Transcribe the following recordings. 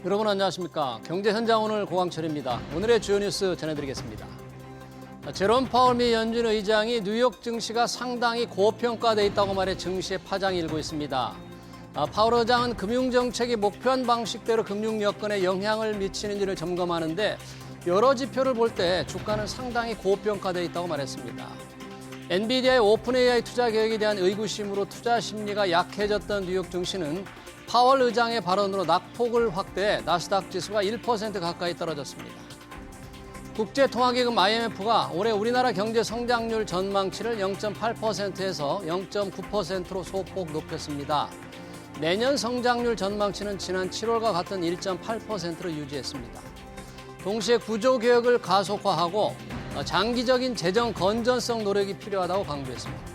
여러분 안녕하십니까. 경제 현장 오늘 고광철입니다. 오늘의 주요 뉴스 전해드리겠습니다. 제롬 파월 미 연준 의장이 뉴욕 증시가 상당히 고평가돼 있다고 말해 증시에 파장이 일고 있습니다. 파월 의장은 금융정책이 목표한 방식대로 금융 여건에 영향을 미치는지를 점검하는데 여러 지표를 볼 때 주가는 상당히 고평가돼 있다고 말했습니다. 엔비디아의 오픈 AI 투자 계획에 대한 의구심으로 투자 심리가 약해졌던 뉴욕 증시는 파월 의장의 발언으로 낙폭을 확대해 나스닥 지수가 1% 가까이 떨어졌습니다. 국제통화기금 IMF가 올해 우리나라 경제 성장률 전망치를 0.8%에서 0.9%로 소폭 높였습니다. 내년 성장률 전망치는 지난 7월과 같은 1.8%로 유지했습니다. 동시에 구조개혁을 가속화하고 장기적인 재정 건전성 노력이 필요하다고 강조했습니다.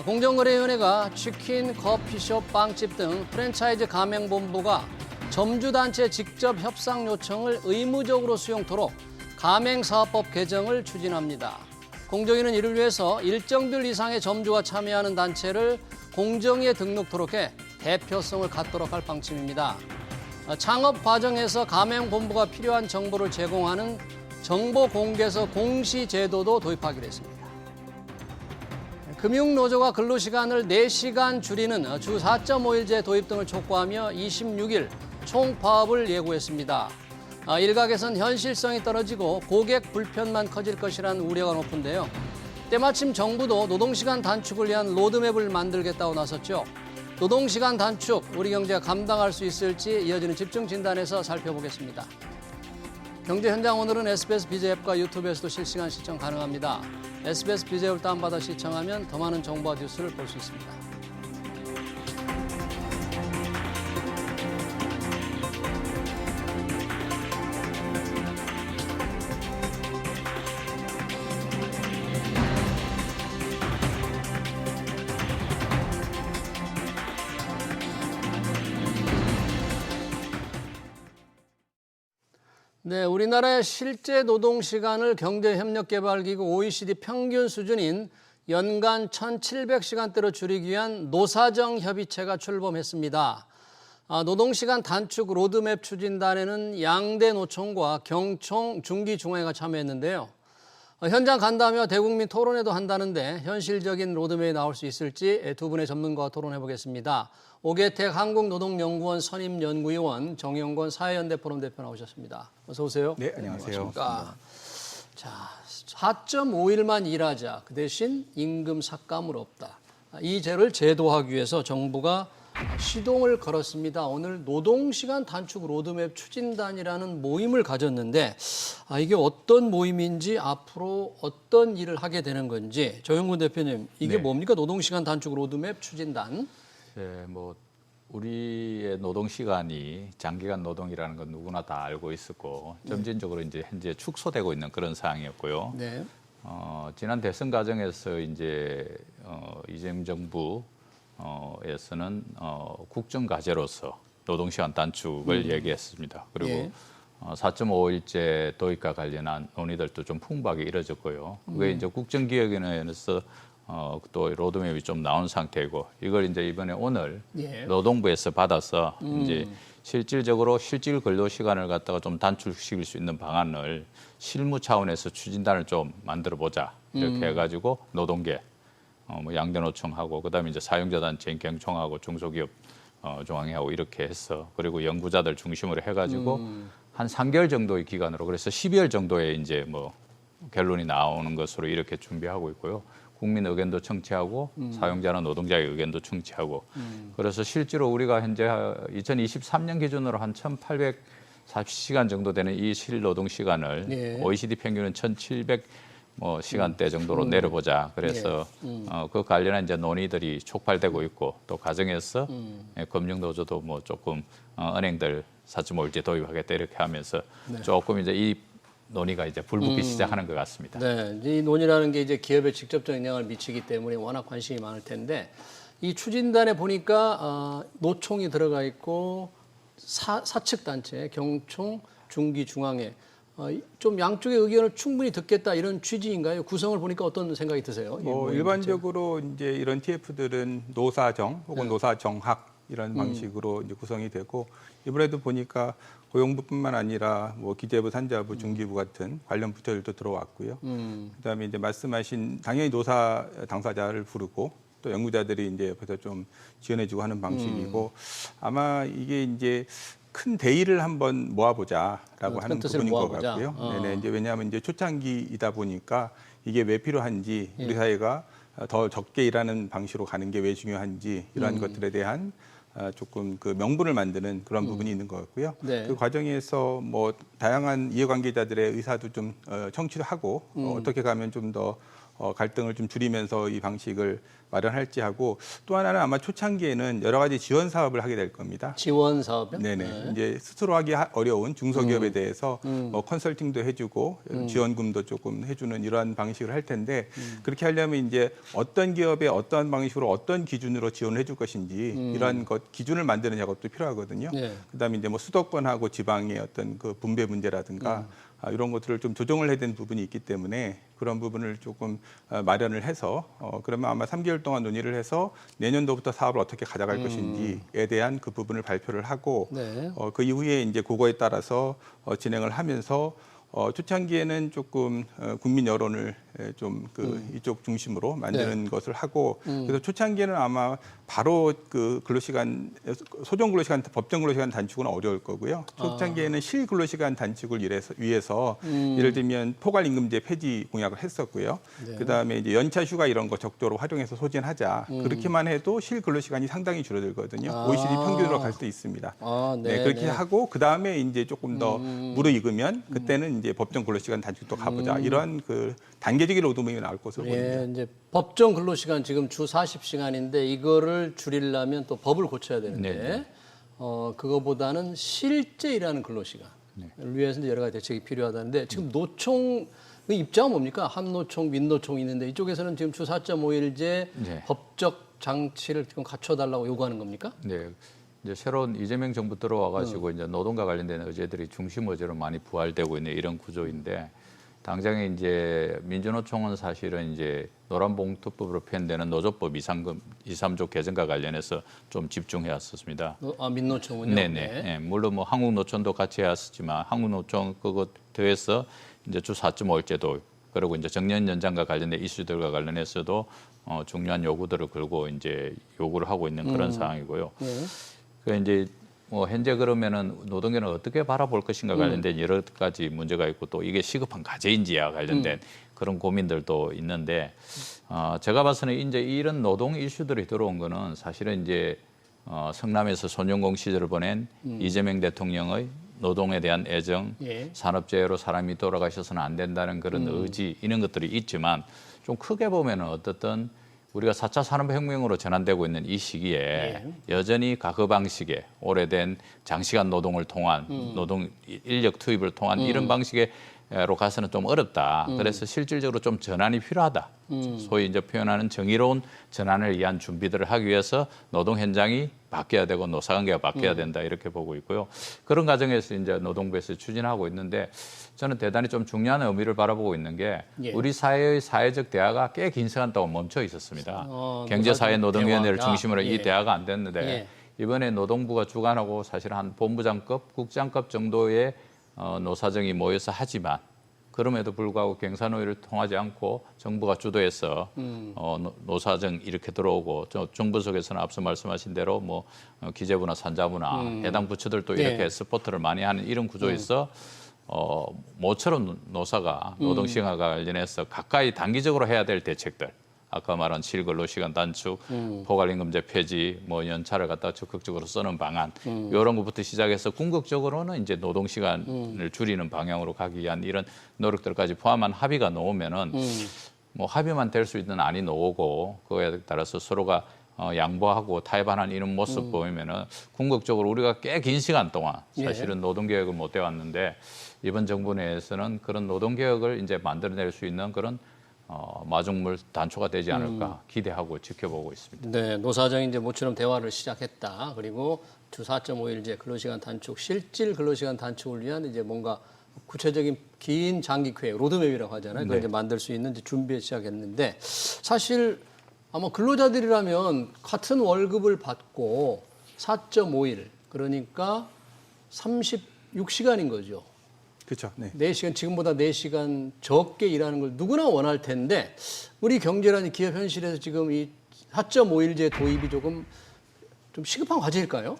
공정거래위원회가 치킨, 커피숍, 빵집 등 프랜차이즈 가맹본부가 점주단체 직접 협상 요청을 의무적으로 수용토록 가맹사업법 개정을 추진합니다. 공정위는 이를 위해서 일정 들 이상의 점주가 참여하는 단체를 공정위에 등록토록 해 대표성을 갖도록 할 방침입니다. 창업 과정에서 가맹본부가 필요한 정보를 제공하는 정보공개서 공시제도도 도입하기로 했습니다. 금융노조가 근로시간을 4시간 줄이는 주 4.5일제 도입 등을 촉구하며 26일 총파업을 예고했습니다. 일각에선 현실성이 떨어지고 고객 불편만 커질 것이라는 우려가 높은데요. 때마침 정부도 노동시간 단축을 위한 로드맵을 만들겠다고 나섰죠. 노동시간 단축, 우리 경제가 감당할 수 있을지 이어지는 집중 진단에서 살펴보겠습니다. 경제 현장 오늘은 SBS 비즈 앱과 유튜브에서도 실시간 시청 가능합니다. SBS 비즈 앱을 다운받아 시청하면 더 많은 정보와 뉴스를 볼 수 있습니다. 네, 우리나라의 실제 노동시간을 경제협력개발기구 OECD 평균 수준인 연간 1,700시간대로 줄이기 위한 노사정 협의체가 출범했습니다. 노동시간 단축 로드맵 추진단에는 양대 노총과 경총, 중기중앙회가 참여했는데요. 현장 간담회와 대국민 토론회도 한다는데 현실적인 로드맵이 나올 수 있을지 두 분의 전문가와 토론해 보겠습니다. 오계택 한국노동연구원 선임연구위원, 정영권 사회연대 포럼 대표 나오셨습니다. 어서 오세요. 네, 안녕하세요. 자, 4.5일만 일하자. 그 대신 임금 삭감은 없다. 이 제를 제도하기 위해서 정부가 시동을 걸었습니다. 오늘 노동시간 단축 로드맵 추진단이라는 모임을 가졌는데 이게 어떤 모임인지 앞으로 어떤 일을 하게 되는 건지 조영근 대표님 이게 뭡니까? 노동시간 단축 로드맵 추진단. 네, 뭐 우리의 노동 시간이 장기간 노동이라는 건 누구나 다 알고 있었고 점진적으로 이제 현재 축소되고 있는 그런 상황이었고요. 네. 지난 대선 과정에서 이제 이재명 정부에서는 국정과제로서 노동 시간 단축을 얘기했습니다. 그리고 4.5일제 도입과 관련한 논의들도 좀 풍부하게 이뤄졌고요. 그게 이제 국정기획위원회에서 또 로드맵이 좀 나온 상태이고 이걸 이제 이번에 오늘 노동부에서 받아서 이제 실질적으로 실질 근로 시간을 갖다가 좀 단축시킬 수 있는 방안을 실무 차원에서 추진단을 좀 만들어 보자 이렇게 해가지고 노동계, 뭐 양대노총하고 그다음에 이제 사용자 단체인 경총하고 중소기업 중앙회하고 이렇게 해서 그리고 연구자들 중심으로 해가지고 한 3개월 정도의 기간으로 그래서 12월 정도에 이제 뭐 결론이 나오는 것으로 이렇게 준비하고 있고요. 국민 의견도 청취하고 사용자나 노동자의 의견도 청취하고 그래서 실제로 우리가 현재 2023년 기준으로 한 1,840시간 정도 되는 이 실노동 시간을 OECD 평균은 1,700 시간대 정도로 내려보자. 그래서 그 관련한 이제 논의들이 촉발되고 있고 또 과정에서 금융노조도 뭐 조금 은행들 4.5일제 도입하겠다 이렇게 하면서 조금 이제 이 논의가 이제 불붙기 시작하는 것 같습니다. 네, 이 논의라는 게 이제 기업에 직접적인 영향을 미치기 때문에 워낙 관심이 많을 텐데 이 추진단에 보니까 노총이 들어가 있고 사측 단체, 경총, 중기, 중앙회 좀 양쪽의 의견을 충분히 듣겠다 이런 취지인가요? 구성을 보니까 어떤 생각이 드세요? 일반적으로 이제 이런 TF들은 노사정 혹은 노사정학 이런 방식으로 이제 구성이 되고 이번에도 보니까 고용부뿐만 아니라 뭐 기재부, 산자부, 중기부 같은 관련 부처들도 들어왔고요. 그다음에 이제 말씀하신 당연히 노사 당사자를 부르고 또 연구자들이 이제 옆에서 좀 지원해주고 하는 방식이고 아마 이게 이제 큰 대의를 한번 모아보자라고 하는 부분인 것 같고요. 네네. 이제 왜냐하면 이제 초창기이다 보니까 이게 왜 필요한지 우리 사회가 더 적게 일하는 방식으로 가는 게 왜 중요한지 이러한 것들에 대한 조금 그 명분을 만드는 그런 부분이 있는 것 같고요. 네. 그 과정에서 뭐 다양한 이해관계자들의 의사도 좀 청취를 하고 어떻게 가면 좀 더 갈등을 좀 줄이면서 이 방식을 마련할지 하고 또 하나는 아마 초창기에는 여러 가지 지원 사업을 하게 될 겁니다. 지원 사업이요? 네네. 네. 이제 스스로 하기 어려운 중소기업에 대해서 뭐 컨설팅도 해주고 지원금도 조금 해주는 이러한 방식을 할 텐데 그렇게 하려면 이제 어떤 기업에 어떤 방식으로 어떤 기준으로 지원을 해줄 것인지 이러한 것 기준을 만드는 작업도 필요하거든요. 네. 그다음에 이제 뭐 수도권하고 지방의 어떤 그 분배 문제라든가 이런 것들을 좀 조정을 해야 되는 부분이 있기 때문에 그런 부분을 조금 마련을 해서 그러면 아마 3개월 동안 논의를 해서 내년도부터 사업을 어떻게 가져갈 것인지에 대한 그 부분을 발표를 하고 네. 그 이후에 이제 그거에 따라서 진행을 하면서 초창기에는 조금 국민 여론을 좀 그 이쪽 중심으로 만드는 것을 하고 그래서 초창기에는 아마 바로 그 근로시간 소정 근로시간 법정 근로시간 단축은 어려울 거고요. 초창기에는 실 근로시간 단축을 위해서 예를 들면 포괄임금제 폐지 공약을 했었고요. 네. 그다음에 이제 연차 휴가 이런 거 적도로 활용해서 소진하자. 그렇게만 해도 실 근로시간이 상당히 줄어들거든요. OECD 평균으로 갈 수도 있습니다. 네, 그렇게 하고 그다음에 이제 조금 더 무르익으면 그때는 이제 법정 근로시간 단축도 가보자. 이런 그 단계적인 로드맵이 나올 것으로 보입니다. 예, 이제 법정 근로시간 지금 주 40시간인데 이거를 줄이려면 또 법을 고쳐야 되는데 네. 그거보다는 실제 일하는 근로시간을 위해서 여러 가지 대책이 필요하다는데 지금 노총 입장은 뭡니까? 한노총, 민노총이 있는데 이쪽에서는 지금 주 4.5일제 네. 법적 장치를 지금 갖춰달라고 요구하는 겁니까? 네. 이제 새로운 이재명 정부 들어와가지고 이제 노동과 관련된 의제들이 중심 의제로 많이 부활되고 있는 이런 구조인데 당장에 이제 민주노총은 사실은 이제 노란봉투법으로 표현되는 노조법 2, 3조 개정과 관련해서 좀 집중해왔었습니다. 민노총은요? 네네. 네. 물론 뭐 한국노총도 같이 해왔었지만 한국노총 그것 더해서 이제 주 4.5일제도 그리고 이제 정년 연장과 관련된 이슈들과 관련해서도 중요한 요구들을 걸고 이제 요구를 하고 있는 그런 상황이고요. 그 이제 뭐 현재 그러면은 노동계는 어떻게 바라볼 것인가 관련된 여러 가지 문제가 있고 또 이게 시급한 과제인지와 관련된 그런 고민들도 있는데 제가 봐서는 이제 이런 노동 이슈들이 들어온 거는 사실은 이제 성남에서 손영공 시절을 보낸 이재명 대통령의 노동에 대한 애정, 예. 산업재해로 사람이 돌아가셔서는 안 된다는 그런 의지 이런 것들이 있지만 좀 크게 보면은 어떻든 우리가 4차 산업혁명으로 전환되고 있는 이 시기에 예. 여전히 과거 방식의 오래된 장시간 노동을 통한 노동 인력 투입을 통한 이런 방식으로 가서는 좀 어렵다. 그래서 실질적으로 좀 전환이 필요하다. 소위 이제 표현하는 정의로운 전환을 위한 준비들을 하기 위해서 노동 현장이 바뀌어야 되고 노사관계가 바뀌어야 된다 이렇게 보고 있고요. 그런 과정에서 이제 노동부에서 추진하고 있는데 저는 대단히 좀 중요한 의미를 바라보고 있는 게 예. 우리 사회의 사회적 대화가 꽤 긴 시간 동안 멈춰 있었습니다. 경제사회노동위원회를 대화가. 중심으로 예. 이 대화가 안 됐는데 예. 이번에 노동부가 주관하고 사실 한 본부장급, 국장급 정도의 노사정이 모여서 하지만 그럼에도 불구하고 경사노위를 통하지 않고 정부가 주도해서 노사정 이렇게 들어오고 정부 속에서는 앞서 말씀하신 대로 뭐 기재부나 산자부나 해당 부처들도 이렇게 네. 스포트를 많이 하는 이런 구조에서 모처럼 노사가 노동시간과 관련해서 가까이 단기적으로 해야 될 대책들 아까 말한 실근로시간 단축, 포괄임금제 폐지, 뭐 연차를 갖다 적극적으로 쓰는 방안 이런 것부터 시작해서 궁극적으로는 이제 노동시간을 줄이는 방향으로 가기 위한 이런 노력들까지 포함한 합의가 나오면은 뭐 합의만 될 수 있는 안이 나오고 그거에 따라서 서로가 양보하고 타협하는 이런 모습 보이면은 궁극적으로 우리가 꽤 긴 시간 동안 사실은 노동개혁을 못 해왔는데 이번 정부 내에서는 그런 노동개혁을 이제 만들어낼 수 있는 그런 마중물 단초가 되지 않을까 기대하고 지켜보고 있습니다. 네, 노사정이 이제 모처럼 대화를 시작했다. 그리고 주 4.5일제 근로시간 단축, 실질 근로시간 단축을 위한 이제 뭔가 구체적인 긴 장기 계획, 로드맵이라고 하잖아요. 그걸 이제 만들 수 있는 이제 준비에 시작했는데 사실 아마 근로자들이라면 같은 월급을 받고 4.5일 그러니까 36시간인 거죠. 그렇죠. 네. 4시간 지금보다 4시간 적게 일하는 걸 누구나 원할 텐데 우리 경제라는 기업 현실에서 지금 이 4.5일제 도입이 좀 시급한 과제일까요?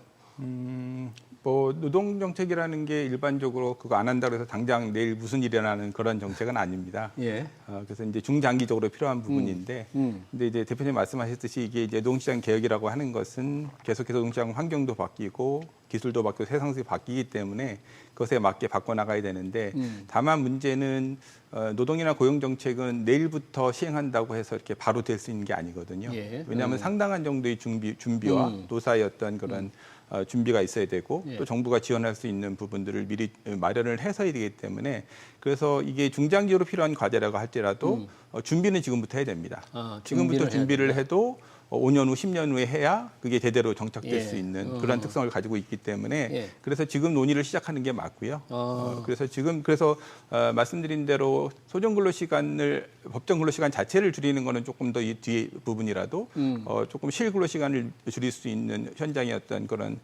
뭐 노동 정책이라는 게 일반적으로 그거 안 한다고 해서 당장 내일 무슨 일이 일어나는 그런 정책은 아닙니다. 예. 그래서 이제 중장기적으로 필요한 부분인데, 근데 이제 대표님 말씀하셨듯이 이게 이제 노동시장 개혁이라고 하는 것은 계속해서 노동시장 환경도 바뀌고 기술도 바뀌고 세상 속이 바뀌기 때문에 그것에 맞게 바꿔나가야 되는데, 다만 문제는 노동이나 고용 정책은 내일부터 시행한다고 해서 이렇게 바로 될 수 있는 게 아니거든요. 예. 왜냐하면 상당한 정도의 준비와 노사의 어떤 그런 준비가 있어야 되고 예. 또 정부가 지원할 수 있는 부분들을 미리 마련을 해서 해야 되기 때문에 그래서 이게 중장기로 필요한 과제라고 할지라도 준비는 지금부터 해야 됩니다. 지금부터 준비를 해도 5년 후, 10년 후에 해야 그게 제대로 정착될 예. 수 있는 그런 특성을 가지고 있기 때문에 예. 그래서 지금 논의를 시작하는 게 맞고요. 그래서 말씀드린 대로 소정 근로시간을 법정 근로시간 자체를 줄이는 거는 조금 더 이 뒤에 부분이라도 조금 실 근로시간을 줄일 수 있는 현장의 어떤 그런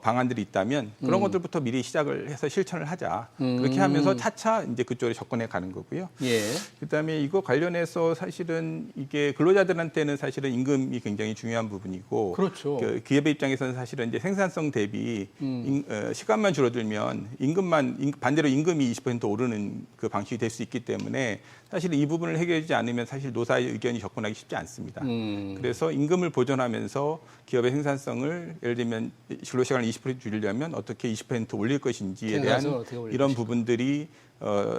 방안들이 있다면 그런 것들부터 미리 시작을 해서 실천을 하자. 그렇게 하면서 차차 이제 그쪽으로 접근해 가는 거고요. 예. 그다음에 이거 관련해서 사실은 이게 근로자들한테는 사실은 임금이 굉장히 중요한 부분이고, 그렇죠. 기업의 입장에서는 사실은 이제 생산성 대비 시간만 줄어들면 반대로 임금이 20% 오르는 그 방식이 될 수 있기 때문에 사실 이 부분을 해결하지 않으면 사실 노사의 의견이 접근하기 쉽지 않습니다. 그래서 임금을 보존하면서 기업의 생산성을 예를 들면 근로시간을 20% 줄이려면 어떻게 20% 올릴 것인지에 대한 이런 부분들이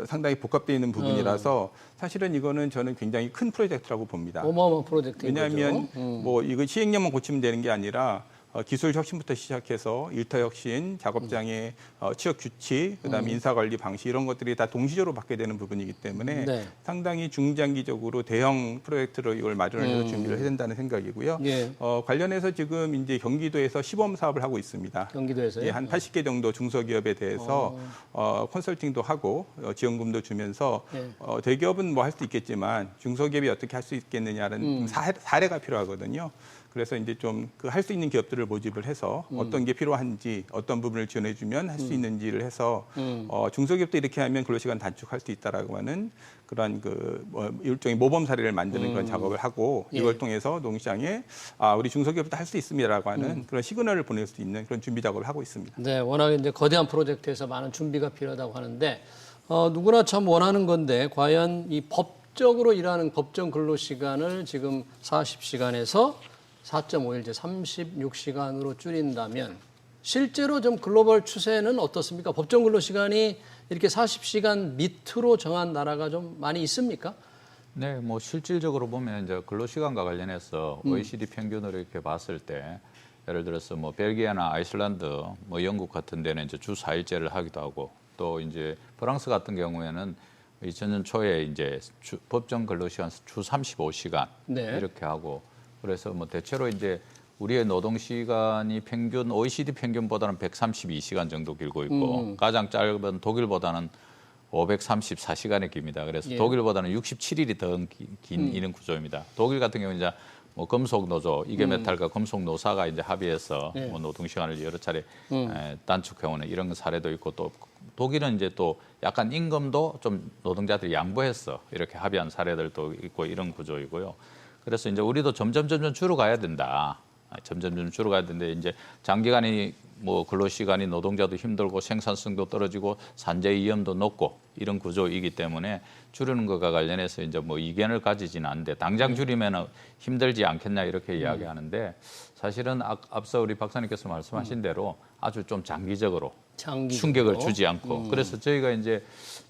상당히 복합되어 있는 부분이라서 사실은 이거는 저는 굉장히 큰 프로젝트라고 봅니다. 어마어마한 프로젝트인 왜냐하면 거죠. 뭐 이거 시행령만 고치면 되는 게 아니라 기술 혁신부터 시작해서 일터 혁신, 작업장의 취업 규칙, 그다음에 인사관리 방식 이런 것들이 다 동시적으로 받게 되는 부분이기 때문에 네. 상당히 중장기적으로 대형 프로젝트로 이걸 마련해서 준비를 해야 된다는 생각이고요. 예. 관련해서 지금 이제 경기도에서 시범 사업을 하고 있습니다. 경기도에서요? 예, 한 80개 정도 중소기업에 대해서 컨설팅도 하고 지원금도 주면서 예. 대기업은 뭐 할 수 있겠지만 중소기업이 어떻게 할 수 있겠느냐는 사례가 필요하거든요. 그래서 이제 좀 그 할 수 있는 기업들을 모집을 해서 어떤 게 필요한지 어떤 부분을 지원해주면 할 수 있는지를 해서 중소기업도 이렇게 하면 근로시간 단축할 수 있다라고 하는 그런 일종의 모범 사례를 만드는 그런 작업을 하고 이걸 통해서 노동시장에 우리 중소기업도 할 수 있습니다라고 하는 그런 시그널을 보낼 수 있는 그런 준비 작업을 하고 있습니다. 네, 워낙 이제 거대한 프로젝트에서 많은 준비가 필요하다고 하는데 누구나 참 원하는 건데 과연 이 법적으로 일하는 법정 근로시간을 지금 40시간에서 4.5일제 36시간으로 줄인다면 실제로 좀 글로벌 추세는 어떻습니까? 법정 근로시간이 이렇게 40시간 밑으로 정한 나라가 좀 많이 있습니까? 네, 뭐 실질적으로 보면 이제 근로시간과 관련해서 OECD 평균으로 이렇게 봤을 때 예를 들어서 뭐 벨기에나 아이슬란드, 뭐 영국 같은 데는 이제 주 4일제를 하기도 하고 또 이제 프랑스 같은 경우에는 2000년 초에 이제 법정 근로시간 주 35시간 네. 이렇게 하고 그래서 뭐 대체로 이제 우리의 노동 시간이 평균 OECD 평균보다는 132시간 정도 길고 있고 가장 짧은 독일보다는 534시간이 깁니다. 그래서 예. 독일보다는 67일이 더 긴 이런 구조입니다. 독일 같은 경우는 이제 뭐 금속 노조, 이계메탈과 금속 노사가 이제 합의해서 예. 뭐 노동 시간을 여러 차례 단축해오는 이런 사례도 있고 또 독일은 이제 또 약간 임금도 좀 노동자들이 양보해서 이렇게 합의한 사례들도 있고 이런 구조이고요. 그래서 이제 우리도 점점 줄어가야 된다. 점점 줄어가야 되는데 이제 장기간이 뭐 근로시간이 노동자도 힘들고 생산성도 떨어지고 산재 위험도 높고 이런 구조이기 때문에 줄이는 것과 관련해서 이제 뭐 이견을 가지지는 않는데 당장 줄이면 힘들지 않겠냐 이렇게 이야기하는데 사실은 앞서 우리 박사님께서 말씀하신 대로 아주 좀 장기적으로 충격을 주지 않고 그래서 저희가 이제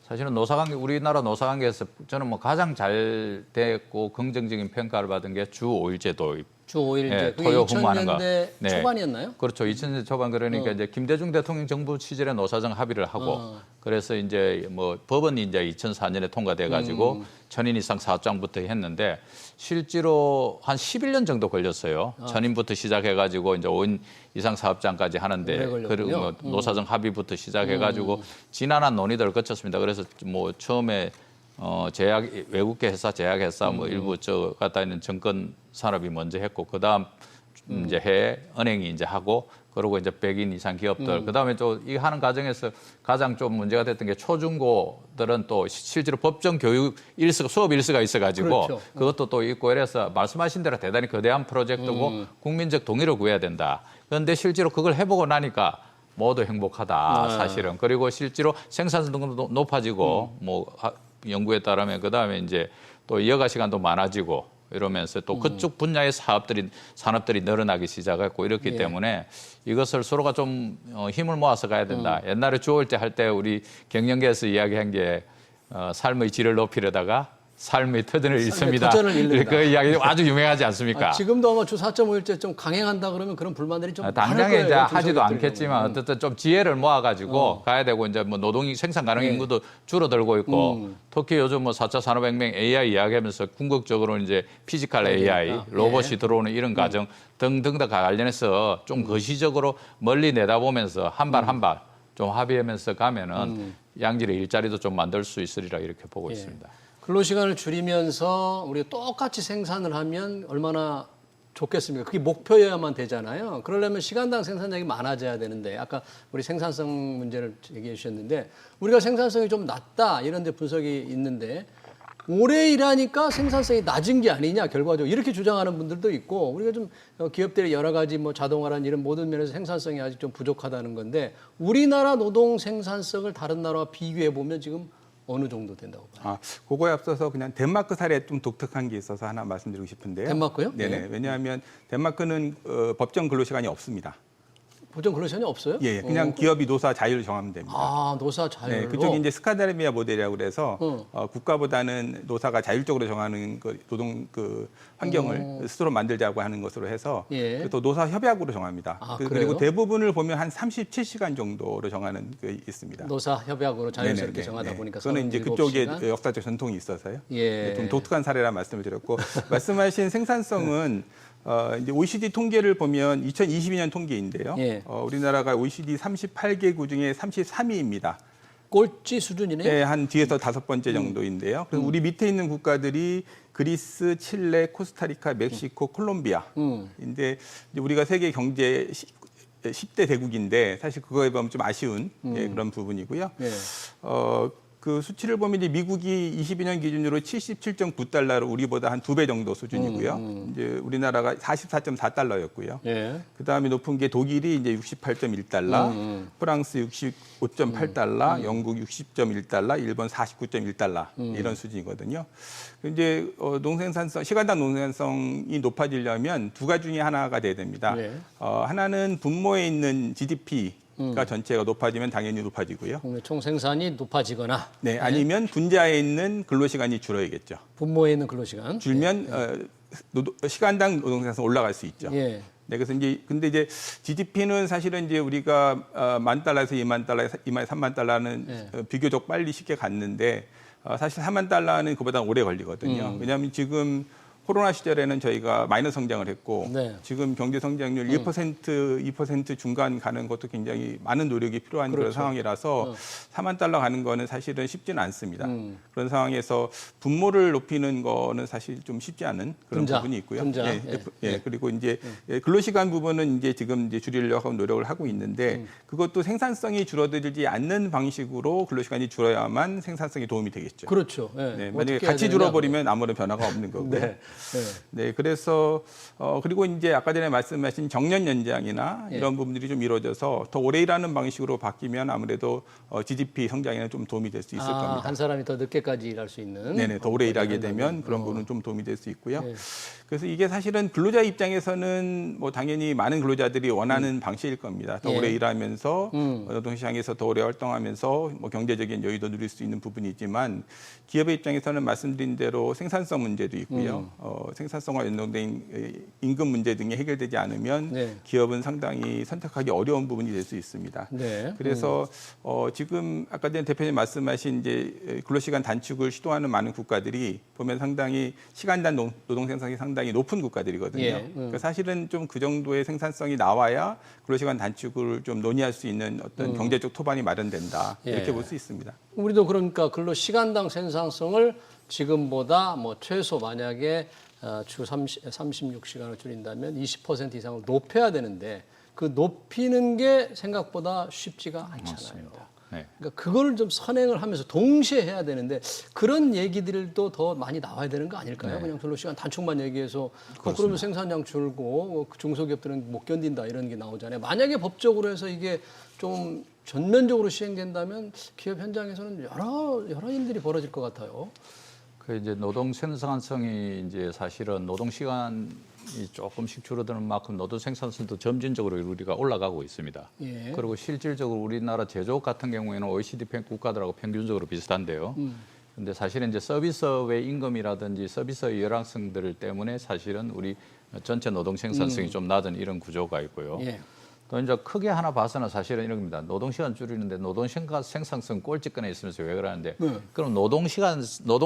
사실은 노사관계 우리나라 노사관계에서 저는 뭐 가장 잘 됐고 긍정적인 평가를 받은 게 주 5일제 도입. 주 5일제. 네, 그게 토요 근무하는 2000년대 네. 초반이었나요? 그렇죠. 2000년대 초반 그러니까 이제 김대중 대통령 정부 시절에 노사정 합의를 하고 그래서 이제 뭐 법은 이제 2004년에 통과돼 가지고 1000인 이상 사업장부터 했는데 실제로 한 11년 정도 걸렸어요. 1000인부터 시작해 가지고 이제 5인 이상 사업장까지 하는데 그리고 뭐 노사정 합의부터 시작해 가지고 지난한 논의들을 거쳤습니다. 그래서 뭐 처음에 제약 외국계 회사, 제약 회사 뭐 일부 저 갖다 있는 정권 산업이 먼저 했고 그다음 이제 해외 은행이 이제 하고 그리고 이제 100인 이상 기업들, 그다음에 또 이 하는 과정에서 가장 좀 문제가 됐던 게 초중고들은 또 실제로 법정 교육 수업 일수가 있어가지고 그렇죠. 그것도 또 있고 이래서 말씀하신 대로 대단히 거대한 프로젝트고 국민적 동의를 구해야 된다. 그런데 실제로 그걸 해보고 나니까 모두 행복하다, 사실은. 그리고 실제로 생산성 등도 높아지고 연구에 따르면 그다음에 이제 또 여가 시간도 많아지고 이러면서 또 그쪽 분야의 산업들이 늘어나기 시작했고 이렇기 때문에 이것을 서로가 좀 힘을 모아서 가야 된다. 옛날에 주어올 때 할 때 우리 경영계에서 이야기한 게 삶의 질을 높이려다가 삶의 터전을 잃습니다. 터전을 잃는다. 그 이야기 아주 유명하지 않습니까? 지금도 아마 주 4.5일제 좀 강행한다 그러면 그런 불만들이 좀 많을 당장에 거예요. 이제 하지도 중소기업들 않겠지만 경우는. 어쨌든 좀 지혜를 모아가지고 가야 되고 이제 뭐 노동 생산 가능 인구도 줄어들고 있고 특히 요즘 뭐 4차 산업혁명 AI 이야기하면서 궁극적으로 이제 피지컬 AI 로봇이 들어오는 이런 과정 등등 다 관련해서 좀 거시적으로 멀리 내다보면서 한 발 한 발 좀 합의하면서 가면은 양질의 일자리도 좀 만들 수 있으리라 이렇게 보고 있습니다. 근로시간을 줄이면서 우리가 똑같이 생산을 하면 얼마나 좋겠습니까? 그게 목표여야만 되잖아요. 그러려면 시간당 생산량이 많아져야 되는데 아까 우리 생산성 문제를 얘기해 주셨는데 우리가 생산성이 좀 낮다 이런 데 분석이 있는데 오래 일하니까 생산성이 낮은 게 아니냐 결과적으로 이렇게 주장하는 분들도 있고 우리가 좀 기업들의 여러 가지 뭐 자동화란 이런 모든 면에서 생산성이 아직 좀 부족하다는 건데 우리나라 노동 생산성을 다른 나라와 비교해 보면 지금 어느 정도 된다고 봐요? 그거에 앞서서 그냥 덴마크 사례 좀 독특한 게 있어서 하나 말씀드리고 싶은데요. 덴마크요? 네네. 네. 왜냐하면 덴마크는 법정 근로시간이 없습니다. 보정 근로시간이 없어요? 예, 그냥 기업이 노사 자율 정하면 됩니다. 노사 자율로. 네, 그쪽이 이제 스카다르비아 모델이라고 그래서 국가보다는 노사가 자율적으로 정하는 그 노동 그 환경을 스스로 만들자고 하는 것으로 해서 또 노사 협약으로 정합니다. 그리고 그래요? 대부분을 보면 한 37시간 정도로 정하는 게 있습니다. 노사 협약으로 자연스럽게 네네네. 정하다 보니까 그거는 이제 37시간. 그쪽의 역사적 전통이 있어서요. 예. 좀 독특한 사례라 말씀을 드렸고 말씀하신 생산성은 이제 OECD 통계를 보면 2022년 통계인데요. 예. 우리나라가 OECD 38개국 중에 33위입니다. 꼴찌 수준이네요. 네, 한 뒤에서 5번째 정도인데요. 그래서 우리 밑에 있는 국가들이 그리스, 칠레, 코스타리카, 멕시코, 콜롬비아. 이제 우리가 세계 경제 10대 대국인데 사실 그거에 보면 좀 아쉬운 그런 부분이고요. 예. 그 수치를 보면 이제 미국이 22년 기준으로 77.9달러로 우리보다 한 2배 정도 수준이고요. 이제 우리나라가 44.4달러였고요. 예. 그다음에 높은 게 독일이 이제 68.1달러, 프랑스 65.8달러, 영국 60.1달러, 일본 49.1달러 이런 수준이거든요. 이제 농생산성 시간당 농생산성이 높아지려면 두 가지 중에 하나가 돼야 됩니다. 네. 하나는 분모에 있는 GDP가 전체가 높아지면 당연히 높아지고요. 국내 총 생산이 높아지거나 네, 아니면 분자에 있는 근로시간이 줄어야겠죠. 분모에 있는 근로시간 줄면 시간당 노동생산성 올라갈 수 있죠. 예. 네, 그래서 근데 이제 GDP는 사실은 이제 우리가 10,000달러에서 20,000달러, 30,000달러는 비교적 빨리 쉽게 갔는데 사실 30,000달러는 그보다 오래 걸리거든요. 왜냐하면 지금 코로나 시절에는 저희가 마이너스 성장을 했고 지금 경제 성장률 1%, 2% 중간 가는 것도 굉장히 많은 노력이 필요한 그런 상황이라서 4만 달러 가는 거는 사실은 쉽지는 않습니다. 그런 상황에서 분모를 높이는 거는 사실 좀 쉽지 않은 그런 부분이 있고요. 그리고 이제 근로시간 부분은 이제 지금 이제 줄이려고 노력을 하고 있는데 그것도 생산성이 줄어들지 않는 방식으로 근로시간이 줄어야만 생산성에 도움이 되겠죠. 그렇죠. 네, 만약에 같이 줄어버리면 아무런 변화가 없는 거고요. 네, 그래서 그리고 이제 아까 전에 말씀하신 정년 연장이나 이런 부분들이 좀 이루어져서 더 오래 일하는 방식으로 바뀌면 아무래도 GDP 성장에는 좀 도움이 될 수 있을 겁니다. 한 사람이 더 늦게까지 일할 수 있는. 네네, 더 오래 일하게 되면 그런 부분은 좀 도움이 될 수 있고요. 그래서 이게 사실은 근로자 입장에서는 뭐 당연히 많은 근로자들이 원하는 방식일 겁니다. 더 오래 일하면서 노동시장에서 더 오래 활동하면서 뭐 경제적인 여유도 누릴 수 있는 부분이 있지만 기업의 입장에서는 말씀드린 대로 생산성 문제도 있고요. 생산성과 연동된 임금 문제 등이 해결되지 않으면 기업은 상당히 선택하기 어려운 부분이 될 수 있습니다. 그래서 지금 아까 전에 대표님 말씀하신 이제 근로시간 단축을 시도하는 많은 국가들이 보면 상당히 시간당 노동 생산성이 상당히 높은 국가들이거든요. 그러니까 사실은 좀 그 정도의 생산성이 나와야 근로시간 단축을 좀 논의할 수 있는 어떤 경제적 토반이 마련된다 이렇게 볼 수 있습니다. 우리도 그러니까 근로시간당 생산성을 지금보다 뭐 최소 만약에 주 36시간을 줄인다면 20% 이상을 높여야 되는데 그 높이는 게 생각보다 쉽지가 않잖아요. 맞습니다. 네. 그러니까 그걸 좀 선행을 하면서 동시에 해야 되는데 그런 얘기들도 더 많이 나와야 되는 거 아닐까요? 네. 그냥 별로 시간 단축만 얘기해서 그러면 생산량 줄고 중소기업들은 못 견딘다 이런 게 나오잖아요. 만약에 법적으로 해서 이게 좀 전면적으로 시행된다면 기업 현장에서는 여러 일들이 벌어질 것 같아요. 그 이제 노동 생산성이 이제 사실은 노동 시간이 조금씩 줄어드는 만큼 노동 생산성도 점진적으로 우리가 올라가고 있습니다. 예. 그리고 실질적으로 우리나라 제조업 같은 경우에는 OECD 국가들하고 평균적으로 비슷한데요. 근데 사실은 이제 서비스업의 임금이라든지 서비스의 열악성들 때문에 사실은 우리 전체 노동 생산성이 좀 낮은 이런 구조가 있고요. 예. 또 이제 크게 하나 봐서는 사실은 이런 겁니다. 노동시간 줄이는데 노동시간 생산성 꼴찌권에 있으면서 왜 그러는데 그럼 노동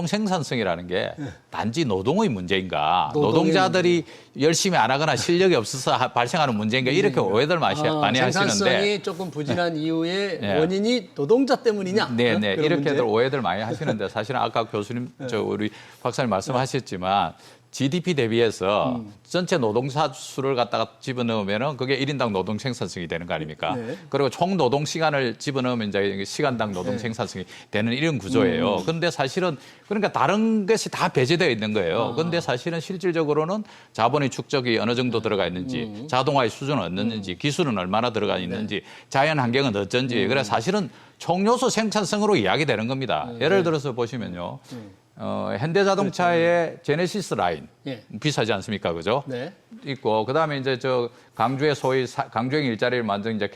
생산성이라는 게 단지 노동의 문제인가? 노동자들이 열심히 안 하거나 실력이 없어서 발생하는 문제인가? 이렇게 오해들 많이 하시는데 생산성이 조금 부진한 이유의 네. 원인이 노동자 때문이냐? 네네 그런 이렇게들 문제? 오해들 많이 하시는데 사실은 아까 교수님 우리 박사님 말씀하셨지만 GDP 대비해서 전체 노동자 수를 갖다가 집어넣으면은 그게 1인당 노동 생산성이 되는 거 아닙니까? 네. 그리고 총 노동 시간을 집어넣으면 이제 시간당 노동 생산성이 되는 이런 구조예요. 그런데 사실은 그러니까 다른 것이 다 배제되어 있는 거예요. 그런데 사실은 실질적으로는 자본의 축적이 어느 정도 들어가 있는지, 자동화의 수준은 어떻는지, 기술은 얼마나 들어가 있는지, 자연 환경은 어쩐지. 그래 사실은 총 요소 생산성으로 이야기되는 겁니다. 예를 들어서 보시면요. 현대자동차의 제네시스 라인 예. 비싸지 않습니까, 그죠? 네. 있고 그다음에 이제 저 강주의 소위 강주행 일자리를 만든 이제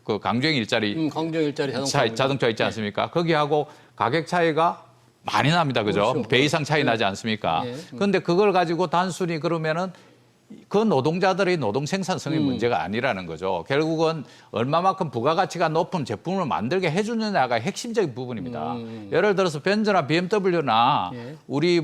그 강주행 일자리 강정 일자리 자동차. 자동차 있지 않습니까? 거기하고 가격 차이가 많이 납니다, 그죠? 그렇죠. 배 이상 차이 나지 않습니까? 예. 그런데 그걸 가지고 단순히 그러면은 그 노동자들의 노동 생산성의 문제가 아니라는 거죠. 결국은 얼마만큼 부가가치가 높은 제품을 만들게 해주느냐가 핵심적인 부분입니다. 예를 들어서 벤츠나 BMW나 예. 우리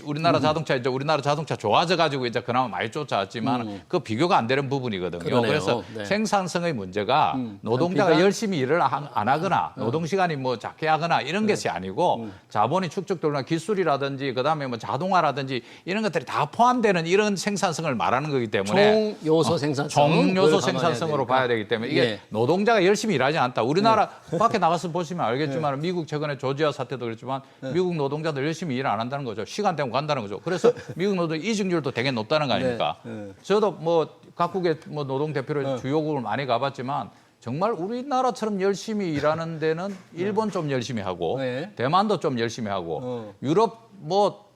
우리나라 자동차 이제 우리나라 자동차 좋아져 가지고 이제 그나마 많이 쫓아왔지만 그 비교가 안 되는 부분이거든요. 그러네요. 그래서 네. 생산성의 문제가 노동자가 비단? 열심히 일을 안 하거나 노동 시간이 뭐 작게 하거나 이런 것이 아니고 자본이 축적되거나 기술이라든지 그다음에 뭐 자동화라든지 이런 것들이 다 포함되는 이런 생산성을 말하는 거기 때문에 총 요소 생산성. 총 요소 생산성으로 봐야 되기 때문에 이게 예. 노동자가 열심히 일하지 않다. 우리나라 밖에 나가서 보시면 알겠지만 미국 최근에 조지아 사태도 그렇지만 미국 노동자들 열심히 일 안 한다는 거죠. 시간 되면 간다는 거죠. 그래서 미국 노동 이직률도 되게 높다는 거 아닙니까? 저도 뭐 각국의 뭐 노동 대표로 주요국을 많이 가봤지만 정말 우리나라처럼 열심히 일하는 데는 일본 좀 열심히 하고 네. 대만도 좀 열심히 하고 유럽 뭐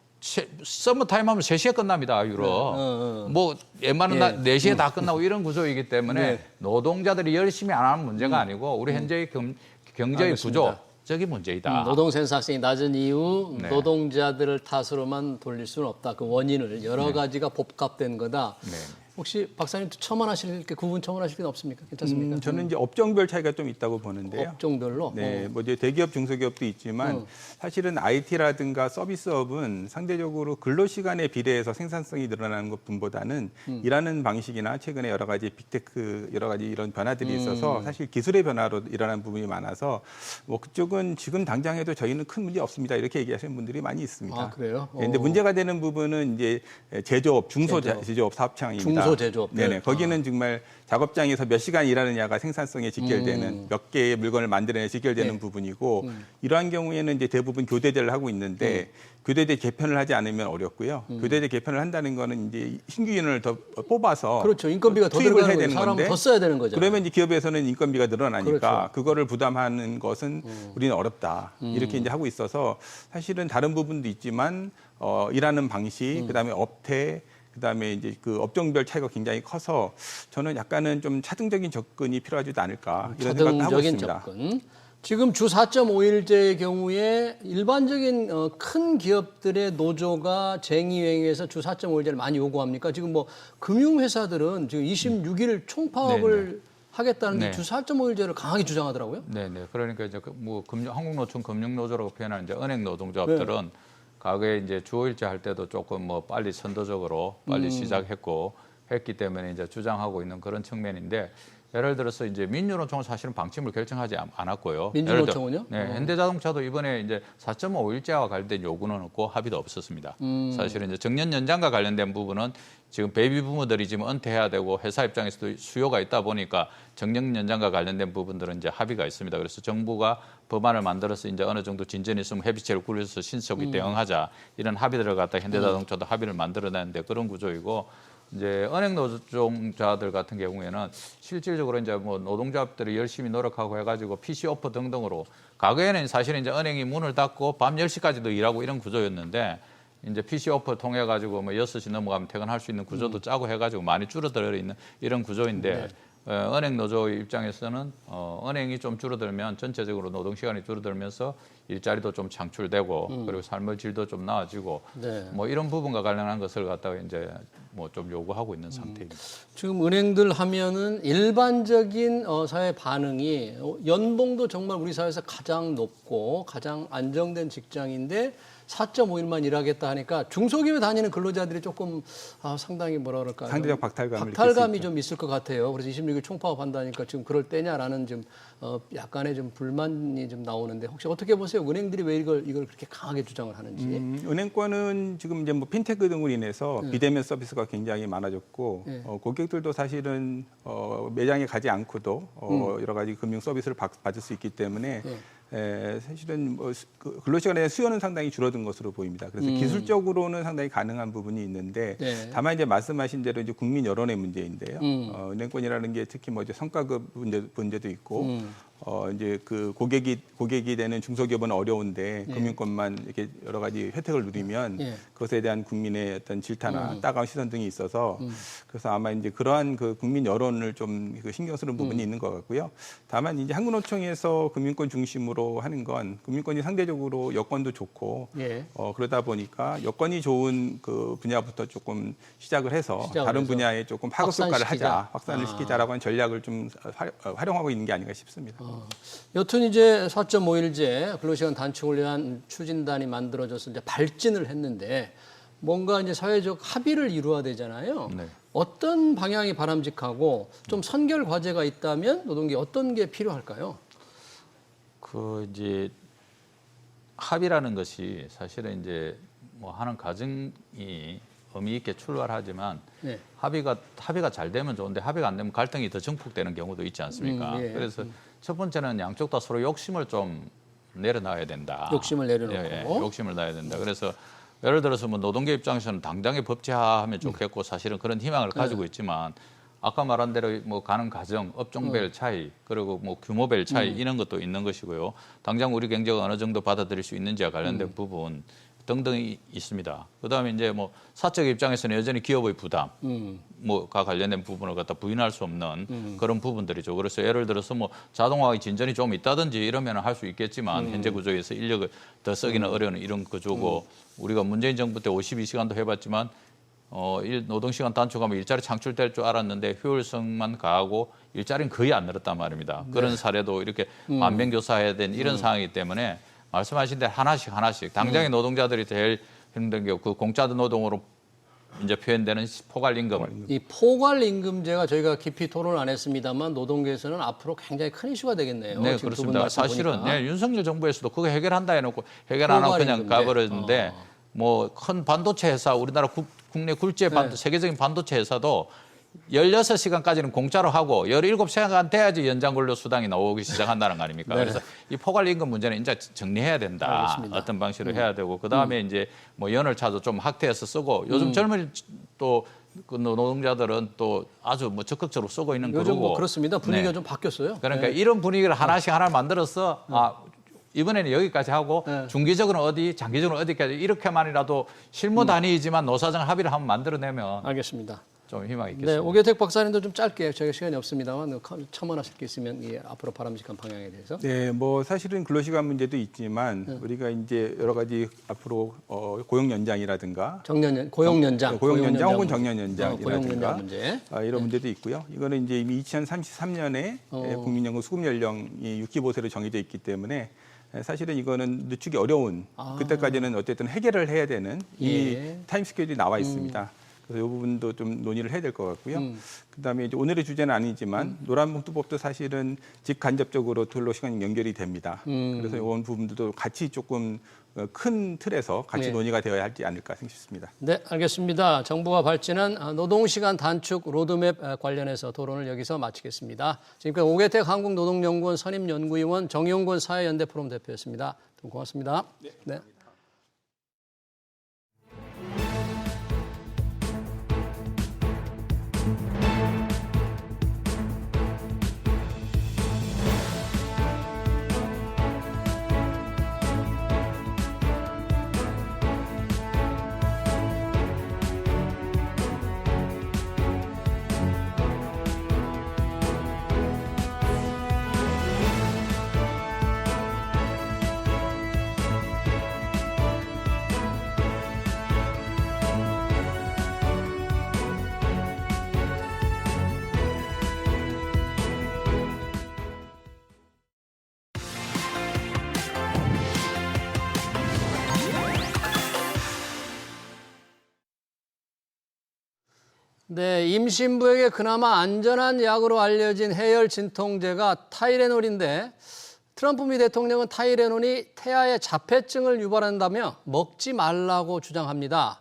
서머 타임 하면 3시에 끝납니다, 유럽. 뭐 웬만한 4시에 다 끝나고 이런 구조이기 때문에 네. 노동자들이 열심히 안 하는 문제가 아니고 우리 현재의 경제의 알겠습니다. 구조적인 문제이다. 노동 생산성이 낮은 이유 네. 노동자들을 탓으로만 돌릴 수는 없다. 그 원인을 여러 가지가 복합된 거다. 네. 혹시 박사님 첨언하실 게 구분 첨언하실 게 없습니까? 괜찮습니까? 저는 이제 업종별 차이가 좀 있다고 보는데요. 업종별로. 네, 뭐 이제 대기업, 중소기업도 있지만 사실은 IT라든가 서비스업은 상대적으로 근로 시간에 비례해서 생산성이 늘어나는 것뿐보다는 일하는 방식이나 최근에 여러 가지 빅테크 여러 가지 이런 변화들이 있어서 사실 기술의 변화로 일어나는 부분이 많아서 뭐 그쪽은 지금 당장 해도 저희는 큰 문제 없습니다 이렇게 얘기하시는 분들이 많이 있습니다. 아, 그래요? 그런데 문제가 되는 부분은 이제 제조업, 제조업 사업창입니다. 중소제조업들. 네네. 거기는 정말 작업장에서 몇 시간 일하느냐가 생산성에 직결되는 몇 개의 물건을 만들어내 직결되는 네. 부분이고 이러한 경우에는 이제 대부분 교대제를 하고 있는데 교대제 개편을 하지 않으면 어렵고요. 교대제 개편을 한다는 거는 이제 신규 인원을 더 뽑아서 그렇죠. 인건비가 더 투입을 들어가는 해야 거예요. 되는 사람을 건데 더 써야 되는 거죠. 그러면 이제 기업에서는 인건비가 늘어나니까 그렇죠. 그거를 부담하는 것은 우리는 어렵다. 이렇게 이제 하고 있어서 사실은 다른 부분도 있지만 일하는 방식, 그다음에 업태 그다음에 이제 그 업종별 차이가 굉장히 커서 저는 약간은 좀 차등적인 접근이 필요하지도 않을까 이런 생각도 하고 차등적인 있습니다. 접근. 지금 주 4.5일제의 경우에 일반적인 큰 기업들의 노조가 쟁의회의에서 주 4.5일제를 많이 요구합니까? 지금 뭐 금융회사들은 지금 26일 총파업을 하겠다는데 네. 주 4.5일제를 강하게 주장하더라고요. 네네. 그러니까 이제 뭐 한국노총 금융노조라고 표현하는 이제 은행 노동조합들은 과거에 이제 주 5일제 할 때도 조금 뭐 빨리 선도적으로 빨리 시작했고 했기 때문에 이제 주장하고 있는 그런 측면인데 예를 들어서 이제 민주노총은 사실은 방침을 결정하지 않았고요. 민주노총은요? 네, 현대자동차도 이번에 이제 4.5일제와 관련된 요구는 없고 합의도 없었습니다. 사실은 이제 정년 연장과 관련된 부분은 지금 베이비 부모들이 지금 은퇴해야 되고 회사 입장에서도 수요가 있다 보니까 정년 연장과 관련된 부분들은 이제 합의가 있습니다. 그래서 정부가 법안을 만들어서 이제 어느 정도 진전이 있으면 회비체를 굴려서 신속히 대응하자 이런 합의들을 갖다 현대자동차도 합의를 만들어내는데 그런 구조이고. 이제 은행 노동자들 같은 경우에는 실질적으로 이제 뭐 노동조합들이 열심히 노력하고 해가지고 PC 오프 등등으로 과거에는 사실은 이제 은행이 문을 닫고 밤 10시까지도 일하고 이런 구조였는데 이제 PC 오프 통해 가지고 뭐 6시 넘어가면 퇴근할 수 있는 구조도 짜고 해가지고 많이 줄어들어 있는 이런 구조인데 은행 노조 입장에서는 은행이 좀 줄어들면 전체적으로 노동 시간이 줄어들면서 일자리도 좀 창출되고 그리고 삶의 질도 좀 나아지고 뭐 이런 부분과 관련한 것을 갖다가 이제 뭐 좀 요구하고 있는 상태입니다. 지금 은행들 하면은 일반적인 사회 반응이 연봉도 정말 우리 사회에서 가장 높고 가장 안정된 직장인데 4.5일만 일하겠다 하니까 중소기업에 다니는 근로자들이 조금 상당히 뭐라 그럴까요? 상대적 박탈감이 좀 있을 것 같아요. 그래서 26일 총파업한다니까 지금 그럴 때냐라는 좀 약간의 좀 불만이 좀 나오는데 혹시 어떻게 보세요? 은행들이 왜 이걸 그렇게 강하게 주장을 하는지? 은행권은 지금 이제 뭐 핀테크 등으로 인해서 비대면 서비스가 굉장히 많아졌고 고객들도 사실은 매장에 가지 않고도 여러 가지 금융 서비스를 받을 수 있기 때문에. 사실은 뭐 근로시간에 대한 수요는 상당히 줄어든 것으로 보입니다. 그래서 기술적으로는 상당히 가능한 부분이 있는데 다만 이제 말씀하신 대로 이제 국민 여론의 문제인데요. 은행권이라는 게 특히 뭐 이제 성과급 문제도 있고 이제 그 고객이 되는 중소기업은 어려운데 금융권만 이렇게 여러 가지 혜택을 누리면 그것에 대한 국민의 어떤 질타나 따가운 시선 등이 있어서 그래서 아마 이제 그러한 그 국민 여론을 좀 그 신경 쓰는 부분이 있는 것 같고요. 다만 이제 한국노총에서 금융권 중심으로 하는 건 금융권이 상대적으로 여건도 좋고 그러다 보니까 여건이 좋은 그 분야부터 조금 시작을 해서 다른 분야에 조금 파급 효과를 하자, 확산을 시키자라고 하는 전략을 좀 활용하고 있는 게 아닌가 싶습니다. 여튼 이제 4.5일제 근로시간 단축을 위한 추진단이 만들어져서 이제 발진을 했는데 뭔가 이제 사회적 합의를 이루어야 되잖아요. 네. 어떤 방향이 바람직하고 좀 선결 과제가 있다면 노동계 어떤 게 필요할까요? 그 이제 합의라는 것이 사실은 이제 뭐 하는 과정이 의미 있게 출발하지만 합의가 잘 되면 좋은데 합의가 안 되면 갈등이 더 증폭되는 경우도 있지 않습니까? 그래서 첫 번째는 양쪽 다 서로 욕심을 좀 내려놔야 된다. 욕심을 내려놓고. 욕심을 놔야 된다. 그래서 예를 들어서 뭐 노동계 입장에서는 당장에 법제화하면 좋겠고 사실은 그런 희망을 가지고 있지만 아까 말한 대로 뭐 가는 과정, 업종별 차이, 그리고 뭐 규모별 차이 이런 것도 있는 것이고요. 당장 우리 경제가 어느 정도 받아들일 수 있는지와 관련된 부분 등등이 있습니다. 그다음에 이제 뭐 사적 입장에서는 여전히 기업의 부담, 뭐가 관련된 부분을 갖다 부인할 수 없는 그런 부분들이죠. 그래서 예를 들어서 뭐 자동화의 진전이 좀 있다든지 이러면 할 수 있겠지만 현재 구조에서 인력을 더 쓰기는 어려운 이런 구조고 우리가 문재인 정부 때 52시간도 해봤지만 노동시간 단축하면 일자리 창출될 줄 알았는데 효율성만 가하고 일자리는 거의 안 늘었단 말입니다. 그런 사례도 이렇게 만병교사해야 된 이런 상황이기 때문에 말씀하신 대로 하나씩 당장의 노동자들이 제일 힘든 게 그 공짜 노동으로 이제 표현되는 포괄임금. 이 포괄임금제가 저희가 깊이 토론을 안 했습니다만 노동계에서는 앞으로 굉장히 큰 이슈가 되겠네요. 네, 그렇습니다. 사실은 윤석열 정부에서도 그거 해결한다 해놓고 해결 안 하고 그냥 가버렸는데 뭐 큰 반도체 회사 우리나라 국내 굴지의 세계적인 반도체 회사도 16시간까지는 공짜로 하고 17시간 돼야지 연장 근로 수당이 나오기 시작한다는 거 아닙니까? 그래서 이 포괄임금 문제는 이제 정리해야 된다. 알겠습니다. 어떤 방식으로 해야 되고 그다음에 이제 뭐 연월차도 좀 확대해서 쓰고 요즘 젊은 또 그 노동자들은 또 아주 뭐 적극적으로 쓰고 있는 요즘 거고. 뭐 그렇습니다. 분위기가 좀 바뀌었어요. 그러니까 이런 분위기를 하나씩 만들어서 이번에는 여기까지 하고 중기적으로는 어디, 장기적으로는 어디까지 이렇게만이라도 실무 단위이지만 노사정 합의를 한번 만들어내면 알겠습니다. 좀 희망이 있겠습니다. 네, 오계택 박사님도 좀 짧게 저희가 시간이 없습니다만 첨언하실 게 있으면 앞으로 바람직한 방향에 대해서. 네, 뭐 사실은 근로시간 문제도 있지만 우리가 이제 여러 가지 앞으로 고용 연장이라든가 고용 연장 혹은 정년 고용 연장이라든가 연장 문제. 이런 문제도 있고요. 이거는 이제 이미 2033년에 국민연금 수급 연령이 65세로 정해져 있기 때문에 사실은 이거는 늦추기 어려운 그때까지는 어쨌든 해결을 해야 되는 이 타임 스케줄이 나와 있습니다. 그래서 이 부분도 좀 논의를 해야 될 것 같고요. 그다음에 이제 오늘의 주제는 아니지만 노란봉투법도 사실은 직간접적으로 근로시간이 연결이 됩니다. 그래서 이런 부분들도 같이 조금 큰 틀에서 같이 네. 논의가 되어야 하지 않을까 싶습니다. 네, 알겠습니다. 정부가 발진한 노동시간 단축 로드맵 관련해서 토론을 여기서 마치겠습니다. 지금까지 오계택 한국노동연구원 선임연구위원 정용근 사회연대 포럼 대표였습니다. 고맙습니다. 네. 네, 임신부에게 그나마 안전한 약으로 알려진 해열 진통제가 타이레놀인데 트럼프 미 대통령은 타이레놀이 태아의 자폐증을 유발한다며 먹지 말라고 주장합니다.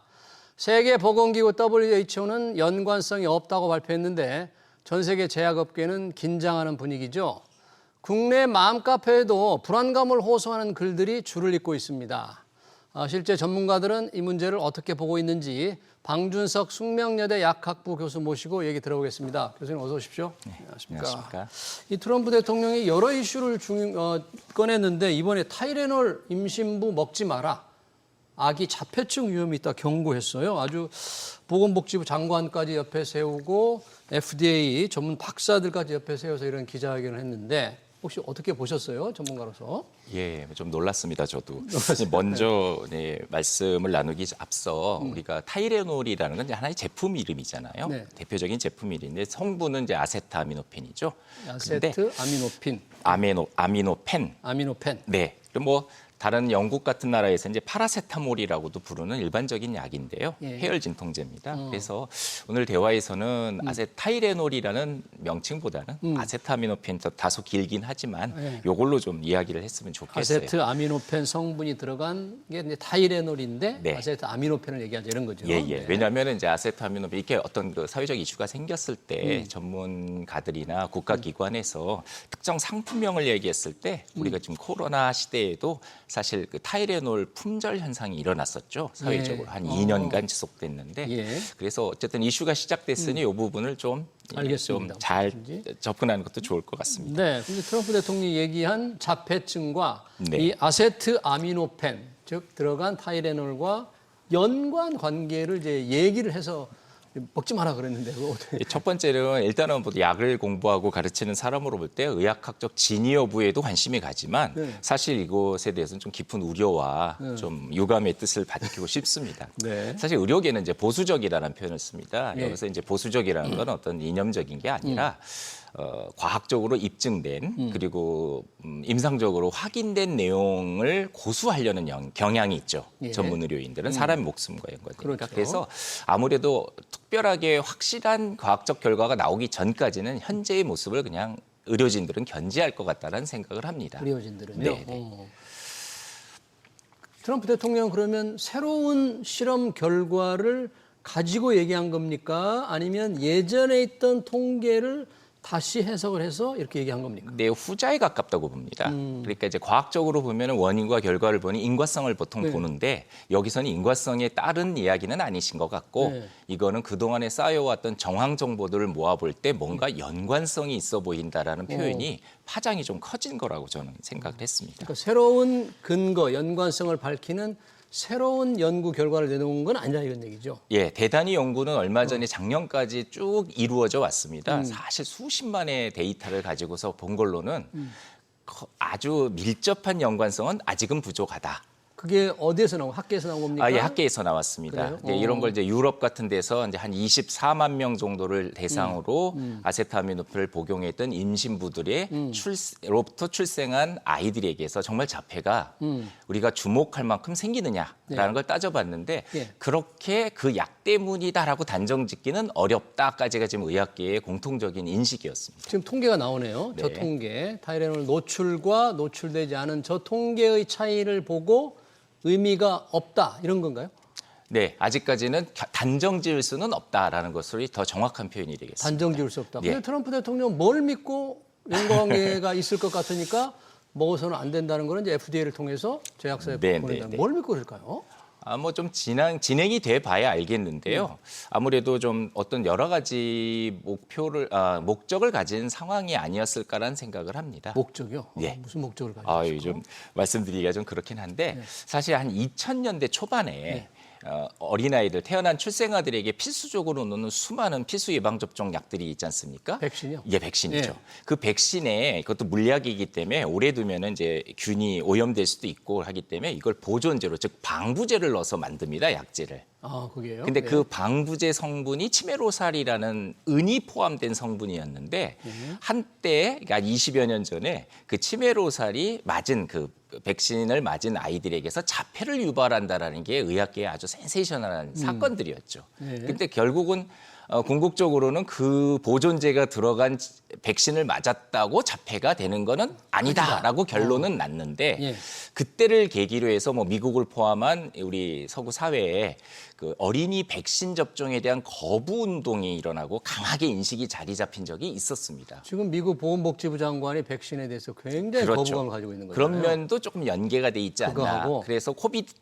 세계보건기구 WHO는 연관성이 없다고 발표했는데 전 세계 제약업계는 긴장하는 분위기죠. 국내 맘카페에도 불안감을 호소하는 글들이 줄을 잇고 있습니다. 실제 전문가들은 이 문제를 어떻게 보고 있는지 방준석 숙명여대 약학부 교수 모시고 얘기 들어보겠습니다. 교수님 어서 오십시오. 네, 안녕하십니까. 이 트럼프 대통령이 여러 이슈를 꺼냈는데 이번에 타이레놀 임신부 먹지 마라. 아기 자폐증 위험이 있다 경고했어요. 아주 보건복지부 장관까지 옆에 세우고 FDA 전문 박사들까지 옆에 세워서 이런 기자회견을 했는데 혹시 어떻게 보셨어요? 전문가로서. 예, 좀 놀랐습니다. 저도. 먼저 네, 말씀을 나누기 앞서 우리가 타이레놀이라는 건 이제 하나의 제품 이름이잖아요. 네. 대표적인 제품 이름인데 성분은 이제 아세트아미노펜이죠. 아세트 아미노펜. 아미노펜. 네. 그럼 뭐 다른 영국 같은 나라에서 이제 파라세타몰이라고도 부르는 일반적인 약인데요. 예. 해열 진통제입니다. 그래서 오늘 대화에서는 아세타이레놀이라는 명칭보다는 아세타미노펜 다소 길긴 하지만 예. 요걸로 좀 이야기를 했으면 좋겠어요. 아세트 아미노펜 성분이 들어간 게 이제 타이레놀인데 네. 아세트 아미노펜을 얘기하자 이런 거죠. 예. 네. 왜냐하면 이제 아세타미노펜 이렇게 어떤 그 사회적 이슈가 생겼을 때 전문가들이나 국가기관에서 특정 상품명을 얘기했을 때 우리가 지금 코로나 시대에도 사실 그 타이레놀 품절 현상이 일어났었죠. 사회적으로 예. 한 2년간 지속됐는데 예. 그래서 어쨌든 이슈가 시작됐으니 이 부분을 알겠습니다. 좀 잘 무엇인지. 접근하는 것도 좋을 것 같습니다. 네, 근데 트럼프 대통령이 얘기한 자폐증과 네. 이 아세트 아미노펜 즉 들어간 타이레놀과 연관 관계를 이제 얘기를 해서 먹지 마라 그랬는데 그거 어떻게? 첫 번째는 일단은 뭐 약을 공부하고 가르치는 사람으로 볼 때 의학학적 진위 여부에도 관심이 가지만 네. 사실 이것에 대해서는 좀 깊은 우려와 좀 유감의 뜻을 밝히고 싶습니다. 네. 사실 의료계는 이제 보수적이라는 표현을 씁니다. 예. 여기서 이제 보수적이라는 건 어떤 이념적인 게 아니라 과학적으로 입증된 그리고 임상적으로 확인된 내용을 고수하려는 경향이 있죠. 예. 전문 의료인들은 사람의 목숨과 연관되니까. 그렇죠. 그래서 아무래도 특별하게 확실한 과학적 결과가 나오기 전까지는 현재의 모습을 그냥 의료진들은 견지할 것 같다는 생각을 합니다. 의료진들은요. 네. 트럼프 대통령 그러면 새로운 실험 결과를 가지고 얘기한 겁니까? 아니면 예전에 있던 통계를 다시 해석을 해서 이렇게 얘기한 겁니까? 네, 후자에 가깝다고 봅니다. 그러니까 이제 과학적으로 보면 원인과 결과를 보니 인과성을 보통 네. 보는데 여기서는 인과성에 따른 이야기는 아니신 것 같고 네. 이거는 그동안에 쌓여왔던 정황 정보들을 모아볼 때 뭔가 연관성이 있어 보인다라는 표현이 파장이 좀 커진 거라고 저는 생각을 했습니다. 그러니까 새로운 근거, 연관성을 밝히는 새로운 연구 결과를 내놓은 건 아니라 이런 얘기죠. 예, 대단히 연구는 얼마 전에 작년까지 쭉 이루어져 왔습니다. 사실 수십만의 데이터를 가지고서 본 걸로는 아주 밀접한 연관성은 아직은 부족하다. 그게 어디에서 나온 학계에서 나온 겁니까? 예, 학계에서 나왔습니다. 그래요? 네, 이런 걸 이제 유럽 같은 데서 이제 한 24만 명 정도를 대상으로 아세타미노펜을 복용했던 임신부들의 로부터 출생한 아이들에게서 정말 자폐가 우리가 주목할 만큼 생기느냐라는 걸 따져봤는데 예. 그렇게 그 약 때문이다라고 단정짓기는 어렵다까지가 지금 의학계의 공통적인 인식이었습니다. 지금 통계가 나오네요. 네. 저 통계. 타이레놀 노출과 노출되지 않은 저 통계의 차이를 보고 의미가 없다 이런 건가요? 네, 아직까지는 단정 지을 수는 없다라는 것으로 더 정확한 표현이 되겠습니다. 단정 지을 수 없다. 예. 근데 트럼프 대통령 뭘 믿고 인과관계가 있을 것 같으니까 먹어서는 안 된다는 거는 이제 FDA를 통해서 제약사에 네, 보낸다. 네, 네. 뭘 믿고 그럴까요? 뭐 좀 진행이 돼 봐야 알겠는데요. 아무래도 좀 어떤 여러 가지 목적을 가진 상황이 아니었을까라는 생각을 합니다. 목적이요? 예. 무슨 목적을 가지고 있을까요? 좀 말씀드리기가 좀 그렇긴 한데 사실 한 2000년대 초반에 어린아이들 태어난 출생아들에게 필수적으로 넣는 수많은 필수 예방 접종 약들이 있지 않습니까? 백신이요? 예, 백신이죠. 예. 그 백신에 그것도 물약이기 때문에 오래 두면은 이제 균이 오염될 수도 있고 하기 때문에 이걸 보존제로 즉 방부제를 넣어서 만듭니다, 약제를. 아, 그게요? 근데 예. 그 방부제 성분이 치메로살이라는 은이 포함된 성분이었는데 한때 그러니까 20여 년 전에 그 치메로살이 맞은 그 백신을 맞은 아이들에게서 자폐를 유발한다라는 게 의학계의 아주 센세이셔널한 사건들이었죠. 네. 근데 결국은 궁극적으로는 그 보존제가 들어간 백신을 맞았다고 자폐가 되는 거는 아니다라고 결론은 났는데 예. 그때를 계기로 해서 뭐 미국을 포함한 우리 서구 사회에 그 어린이 백신 접종에 대한 거부 운동이 일어나고 강하게 인식이 자리 잡힌 적이 있었습니다. 지금 미국 보건복지부 장관이 백신에 대해서 굉장히 그렇죠. 거부감을 가지고 있는 거예요. 그런 면도 조금 연계가 돼 있지 않나. 그거하고. 그래서 코비드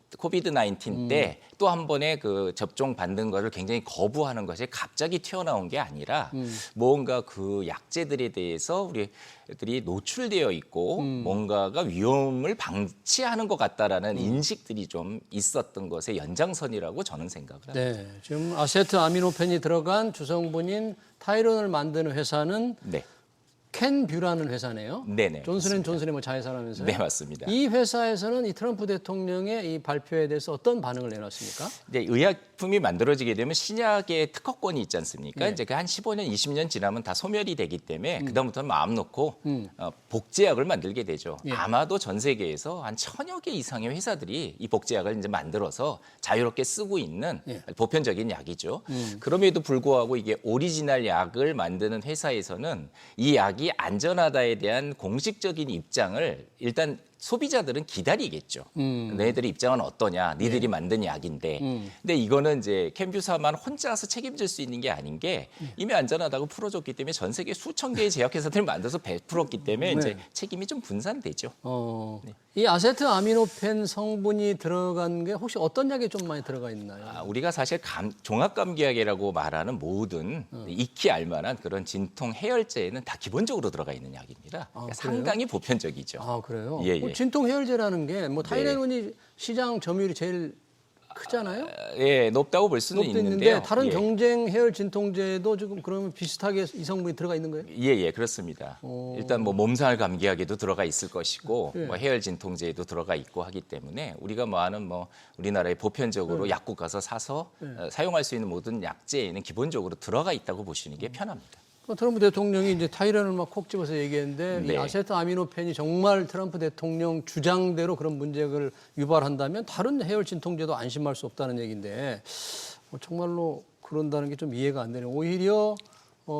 19 때 또 한 번에 그 접종 받는 것을 굉장히 거부하는 것이 갑자기 튀어나온 게 아니라 뭔가 그 약제들에 대해서 우리들이 노출되어 있고 뭔가가 위험을 방치하는 것 같다라는 인식들이 좀 있었던 것의 연장선이라고 저는 생각을 합니다. 네, 지금 아세트 아미노펜이 들어간 주성분인 타이론을 만드는 회사는 네. 캔뷰라는 회사네요. 네네, 존슨앤존슨의 뭐 자회사라면서요. 네, 맞습니다. 이 회사에서는 이 트럼프 대통령의 이 발표에 대해서 어떤 반응을 내놨습니까? 이제 의약품이 만들어지게 되면 신약의 특허권이 있지 않습니까? 네. 이제 그 한 15년, 20년 지나면 다 소멸이 되기 때문에 그다음부터는 마음 놓고 복제약을 만들게 되죠. 예. 아마도 전 세계에서 한 1000여 개 이상의 회사들이 이 복제약을 이제 만들어서 자유롭게 쓰고 있는 예. 보편적인 약이죠. 그럼에도 불구하고 이게 오리지널 약을 만드는 회사에서는 이 약이 안전하다에 대한 공식적인 입장을 일단 소비자들은 기다리겠죠. 너희들의 입장은 어떠냐? 니들이 만든 약인데. 근데 이거는 이제 캔뷰사만 혼자서 책임질 수 있는 게 아닌 게 이미 안전하다고 풀어줬기 때문에 전 세계 수천 개의 제약회사들이 만들어서 베풀었기 때문에 이제 책임이 좀 분산되죠. 이 아세트 아미노펜 성분이 들어간 게 혹시 어떤 약에 좀 많이 들어가 있나요? 우리가 사실 종합감기약이라고 말하는 모든 익히 알만한 그런 진통 해열제에는 다 기본적으로 들어가 있는 약입니다. 그러니까 상당히 보편적이죠. 아, 그래요? 예, 예. 진통 해열제라는 게 뭐 타이레논이 시장 점유율이 제일 크잖아요. 예, 높다고 볼 수는 높도 있는데요. 있는데 다른 예. 경쟁 해열 진통제도 지금 그러면 비슷하게 이 성분이 들어가 있는 거예요? 예, 그렇습니다. 일단 뭐 몸살 감기약에도 들어가 있을 것이고, 예. 뭐 해열 진통제에도 들어가 있고 하기 때문에 우리가 뭐 아는 뭐 우리나라에 보편적으로 약국 가서 사서 사용할 수 있는 모든 약제에는 기본적으로 들어가 있다고 보시는 게 편합니다. 트럼프 대통령이 이제 타이레논을 막 콕 집어서 얘기했는데 네. 이 아세트 아미노펜이 정말 트럼프 대통령 주장대로 그런 문제를 유발한다면 다른 해열 진통제도 안심할 수 없다는 얘기인데 정말로 그런다는 게 좀 이해가 안 되네요. 오히려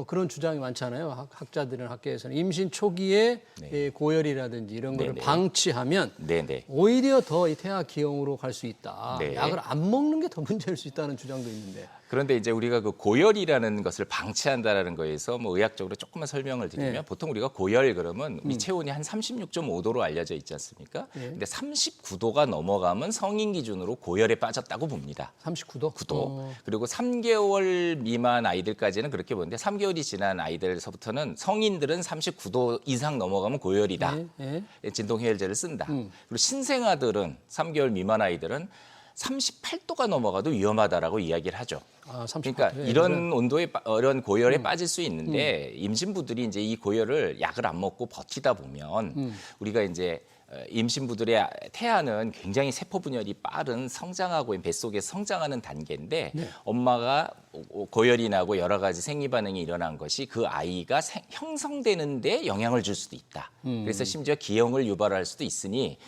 그런 주장이 많잖아요. 학자들이나 학계에서는 임신 초기에 이 고열이라든지 이런 거를 네네. 방치하면 네네. 오히려 더 이 태아 기형으로 갈 수 있다. 네. 약을 안 먹는 게 더 문제일 수 있다는 주장도 있는데. 그런데 이제 우리가 그 고열이라는 것을 방치한다라는 거에서 뭐 의학적으로 조금만 설명을 드리면 네. 보통 우리가 고열 그러면 우리 체온이 한 36.5도로 알려져 있지 않습니까? 네. 근데 39도가 넘어가면 성인 기준으로 고열에 빠졌다고 봅니다. 39도? 9도. 그리고 3개월 미만 아이들까지는 그렇게 보는데 3개월이 지난 아이들서부터는 성인들은 39도 이상 넘어가면 고열이다. 네. 진통해열제를 쓴다. 그리고 신생아들은 3개월 미만 아이들은 38도가 넘어가도 위험하다라고 이야기를 하죠. 아, 38도. 그러니까 이런 온도에 이런 고열에 빠질 수 있는데 임신부들이 이제 이 고열을 약을 안 먹고 버티다 보면 우리가 이제 임신부들의 태아는 굉장히 세포 분열이 빠른 성장하고 뱃속에서 성장하는 단계인데 엄마가 고열이 나고 여러 가지 생리 반응이 일어난 것이 그 아이가 형성되는 데 영향을 줄 수도 있다. 그래서 심지어 기형을 유발할 수도 있으니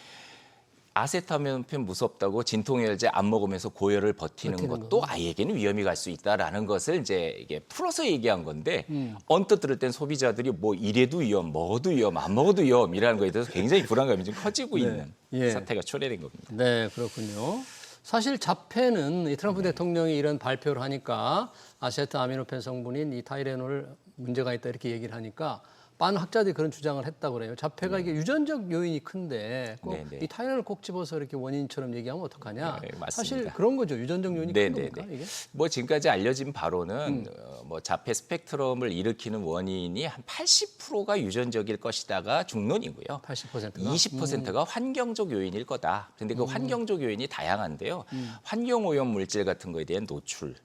아세타민오펜 무섭다고 진통해열제 안 먹으면서 고열을 버티는 것도 아이에게는 위험이 갈 수 있다라는 것을 이제 이게 풀어서 얘기한 건데 언뜻 들을 땐 소비자들이 뭐 이래도 위험, 먹어도 위험, 안 먹어도 위험이라는 거에 대해서 굉장히 불안감이 좀 커지고 있는 사태가 초래된 겁니다. 네, 그렇군요. 사실 자폐는 이 트럼프 대통령이 이런 발표를 하니까 아세트아미노펜 성분인 이 타이레놀 문제가 있다 이렇게 얘기를 하니까 많은 학자들이 그런 주장을 했다고 그래요. 자폐가 이게 유전적 요인이 큰데 꼭 이 타이레놀을 꼭 집어서 이렇게 원인처럼 얘기하면 어떡하냐. 사실 그런 거죠. 유전적 요인이 큰 겁니까 이게? 뭐 지금까지 알려진 바로는 뭐 자폐 스펙트럼을 일으키는 원인이 한 80%가 유전적일 것이다가 중론이고요. 80%가? 20%가 환경적 요인일 거다. 그런데 그 환경적 요인이 다양한데요. 환경오염 물질 같은 거에 대한 노출.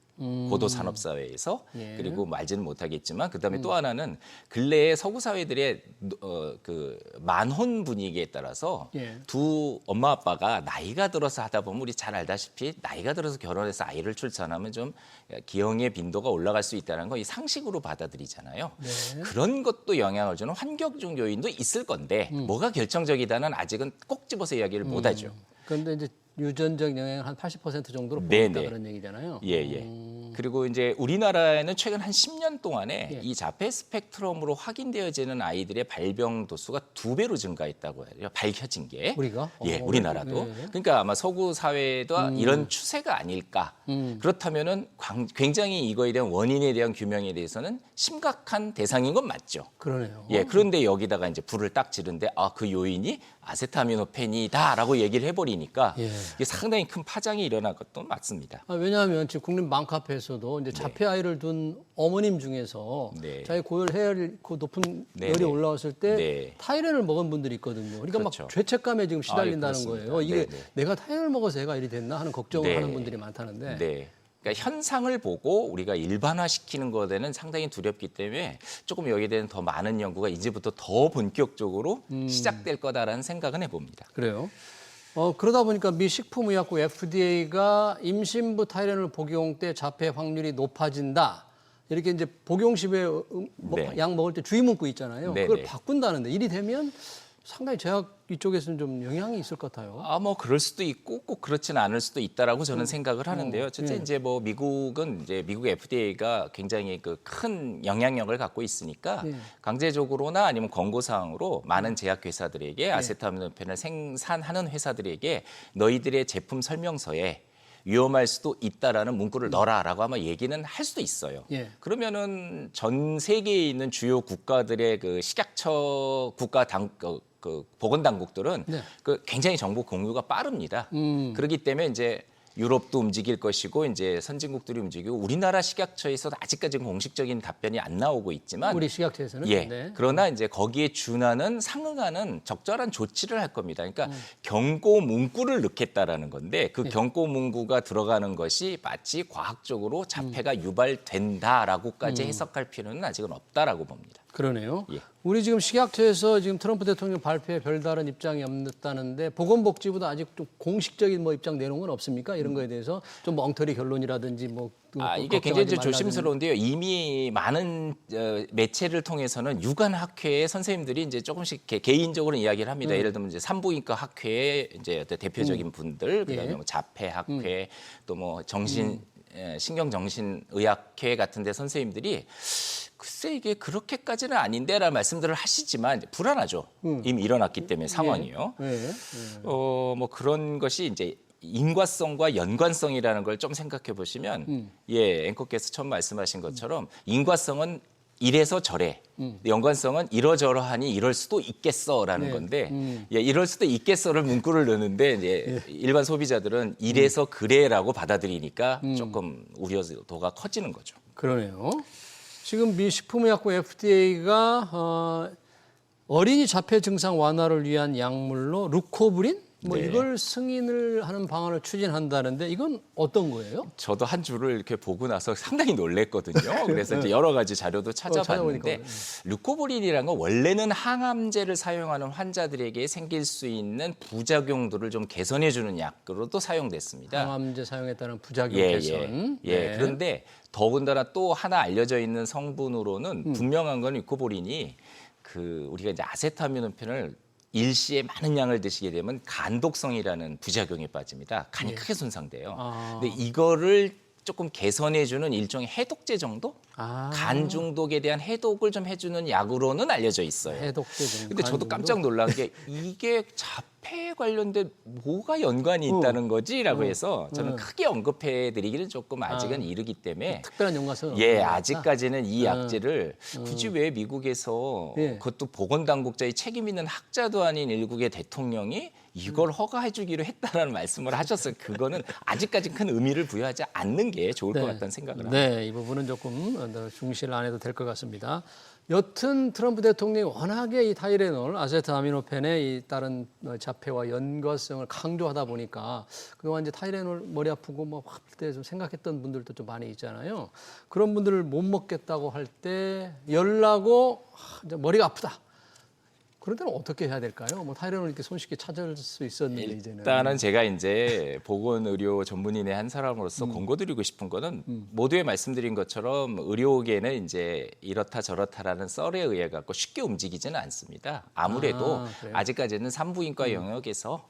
고도 산업 사회에서 그리고 말지는 못하겠지만 그다음에 또 하나는 근래에 서구 사회들의 그 만혼 분위기에 따라서 두 엄마 아빠가 나이가 들어서 하다 보면 우리 잘 알다시피 나이가 들어서 결혼해서 아이를 출산하면 좀 기형의 빈도가 올라갈 수 있다는 거 이 상식으로 받아들이잖아요. 그런 것도 영향을 주는 환경적 요인도 있을 건데 뭐가 결정적이다는 아직은 꼭 집어서 이야기를 못 하죠. 그런데 이제 유전적 영향을 한 80% 정도로 보인다 그런 얘기잖아요. 그리고 이제 우리나라에는 최근 한 10년 동안에 이 자폐 스펙트럼으로 확인되어지는 아이들의 발병 도수가 2배로 증가했다고 해요. 밝혀진 게. 우리가? 우리나라도. 그러니까 아마 서구 사회도 이런 추세가 아닐까. 그렇다면은 굉장히 이거에 대한 원인에 대한 규명에 대해서는 심각한 대상인 건 맞죠. 그러네요. 그런데 여기다가 이제 불을 딱 지른데 그 요인이 아세타미노펜이다라고 얘기를 해버리니까 이게 상당히 큰 파장이 일어난 것도 맞습니다. 왜냐하면 지금 국립 맘카페에서도 이제 자폐 아이를 둔 어머님 중에서 자기 고열 해열이 높은 열이 올라왔을 때 타이레놀을 먹은 분들이 있거든요. 그러니까 막 죄책감에 지금 시달린다는 거예요. 이게 내가 타이레놀 먹어서 애가 이리 됐나 하는 걱정을 하는 분들이 많다는데. 그러니까 현상을 보고 우리가 일반화시키는 것에는 상당히 두렵기 때문에 조금 여기에 대한 더 많은 연구가 이제부터 더 본격적으로 시작될 거다라는 생각은 해봅니다. 그래요? 그러다 보니까 미 식품의약국 FDA가 임신부 타이레놀 복용 때 자폐 확률이 높아진다. 이렇게 이제 복용 시에 약 먹을 때 주의 문구 있잖아요. 그걸 바꾼다는데 일이 되면 상당히 제약 이쪽에서는 좀 영향이 있을 것 같아요. 뭐 그럴 수도 있고 꼭 그렇지는 않을 수도 있다라고 저는 생각을 하는데요. 첫째 이제 뭐 미국은 이제 미국 FDA가 굉장히 그 큰 영향력을 갖고 있으니까 강제적으로나 아니면 권고사항으로 많은 제약 회사들에게 아세타미노펜을 생산하는 회사들에게 너희들의 제품 설명서에 위험할 수도 있다라는 문구를 넣어라라고 아마 얘기는 할 수도 있어요. 그러면은 전 세계에 있는 주요 국가들의 그 식약처 그 보건 당국들은 그 굉장히 정보 공유가 빠릅니다. 그렇기 때문에 이제 유럽도 움직일 것이고 이제 선진국들이 움직이고 우리나라 식약처에서도 아직까지는 공식적인 답변이 안 나오고 있지만 우리 식약처에서는 그러나 이제 거기에 준하는 상응하는 적절한 조치를 할 겁니다. 그러니까 경고 문구를 넣겠다라는 건데 그 경고 문구가 들어가는 것이 마치 과학적으로 자폐가 유발된다라고까지 해석할 필요는 아직은 없다라고 봅니다. 그러네요. 우리 지금 식약처에서 지금 트럼프 대통령 발표에 별다른 입장이 없다는데 보건복지부도 아직 좀 공식적인 뭐 입장 내놓은 건 없습니까? 이런 거에 대해서 좀 엉터리 결론이라든지 뭐 이게 굉장히 조심스러운데요. 이미 많은 매체를 통해서는 유관 학회의 선생님들이 이제 조금씩 개인적으로 이야기를 합니다. 예를 들면 이제 산부인과 학회의 이제 대표적인 분들, 그다음에 뭐 자폐 학회, 또 뭐 신경정신의학회 같은데 선생님들이 글쎄 이게 그렇게까지는 아닌데라는 말씀들을 하시지만 불안하죠. 이미 일어났기 때문에 상황이요. 뭐 그런 것이 이제 인과성과 연관성이라는 걸 좀 생각해 보시면 앵커께서 처음 말씀하신 것처럼 인과성은 이래서 저래, 연관성은 이러저러하니 이럴 수도 있겠어라는 건데 이럴 수도 있겠어를 문구를 넣는데 이제 일반 소비자들은 이래서 그래라고 받아들이니까 조금 우려도가 커지는 거죠. 그러네요. 지금 미 식품의약국 FDA가 어린이 자폐 증상 완화를 위한 약물로 루코브린 이걸 승인을 하는 방안을 추진한다는데 이건 어떤 거예요? 저도 한 줄을 이렇게 보고 나서 상당히 놀랬거든요. 그래서 이제 여러 가지 자료도 찾아봤는데 루코브린이라는 건 원래는 항암제를 사용하는 환자들에게 생길 수 있는 부작용들을 좀 개선해주는 약으로도 사용됐습니다. 항암제 사용에 따른 부작용 개선. 그런데 더군다나 또 하나 알려져 있는 성분으로는 분명한 건 루코브린이 우리가 이제 아세타미노펜을 일시에 많은 양을 드시게 되면 간독성이라는 부작용에 빠집니다. 간이 예. 크게 손상돼요. 아. 근데 이거를 조금 개선해주는 일종의 해독제 정도? 아. 간 중독에 대한 해독을 좀 해주는 약으로는 알려져 있어요. 해독제 정도. 근데 저도 깜짝 놀란 게 이게 자폐에 관련된 뭐가 연관이 있다는 거지라고 해서 저는 크게 언급해 드리기는 조금 아직은 이르기 때문에 특별한 연관성. 예, 아직까지는 이 약제를 굳이 왜 미국에서 예. 그것도 보건당국자의 책임 있는 학자도 아닌 일국의 대통령이 이걸 허가해 주기로 했다라는 말씀을 하셨어요. 그거는 아직까지 큰 의미를 부여하지 않는 게 좋을 것 같다는 생각을 합니다. 네, 이 부분은 조금 더 중시를 안 해도 될 것 같습니다. 여튼 트럼프 대통령이 워낙에 이 타이레놀, 아세트아미노펜의 이 다른 자폐와 연관성을 강조하다 보니까 그동안 이제 타이레놀 머리 아프고 뭐 그때 좀 생각했던 분들도 좀 많이 있잖아요. 그런 분들을 못 먹겠다고 할 때 열나고 이제 머리가 아프다. 그런 때는 어떻게 해야 될까요? 뭐 타이레놀 이렇게 손쉽게 찾을 수 있었는데 이제는. 일단은 제가 이제 보건의료 전문인의 한 사람으로서 권고드리고 싶은 거는 모두에 말씀드린 것처럼 의료계는 이제 이렇다 저렇다라는 썰에 의해 갖고 쉽게 움직이지는 않습니다. 아무래도 그래요? 아직까지는 산부인과 영역에서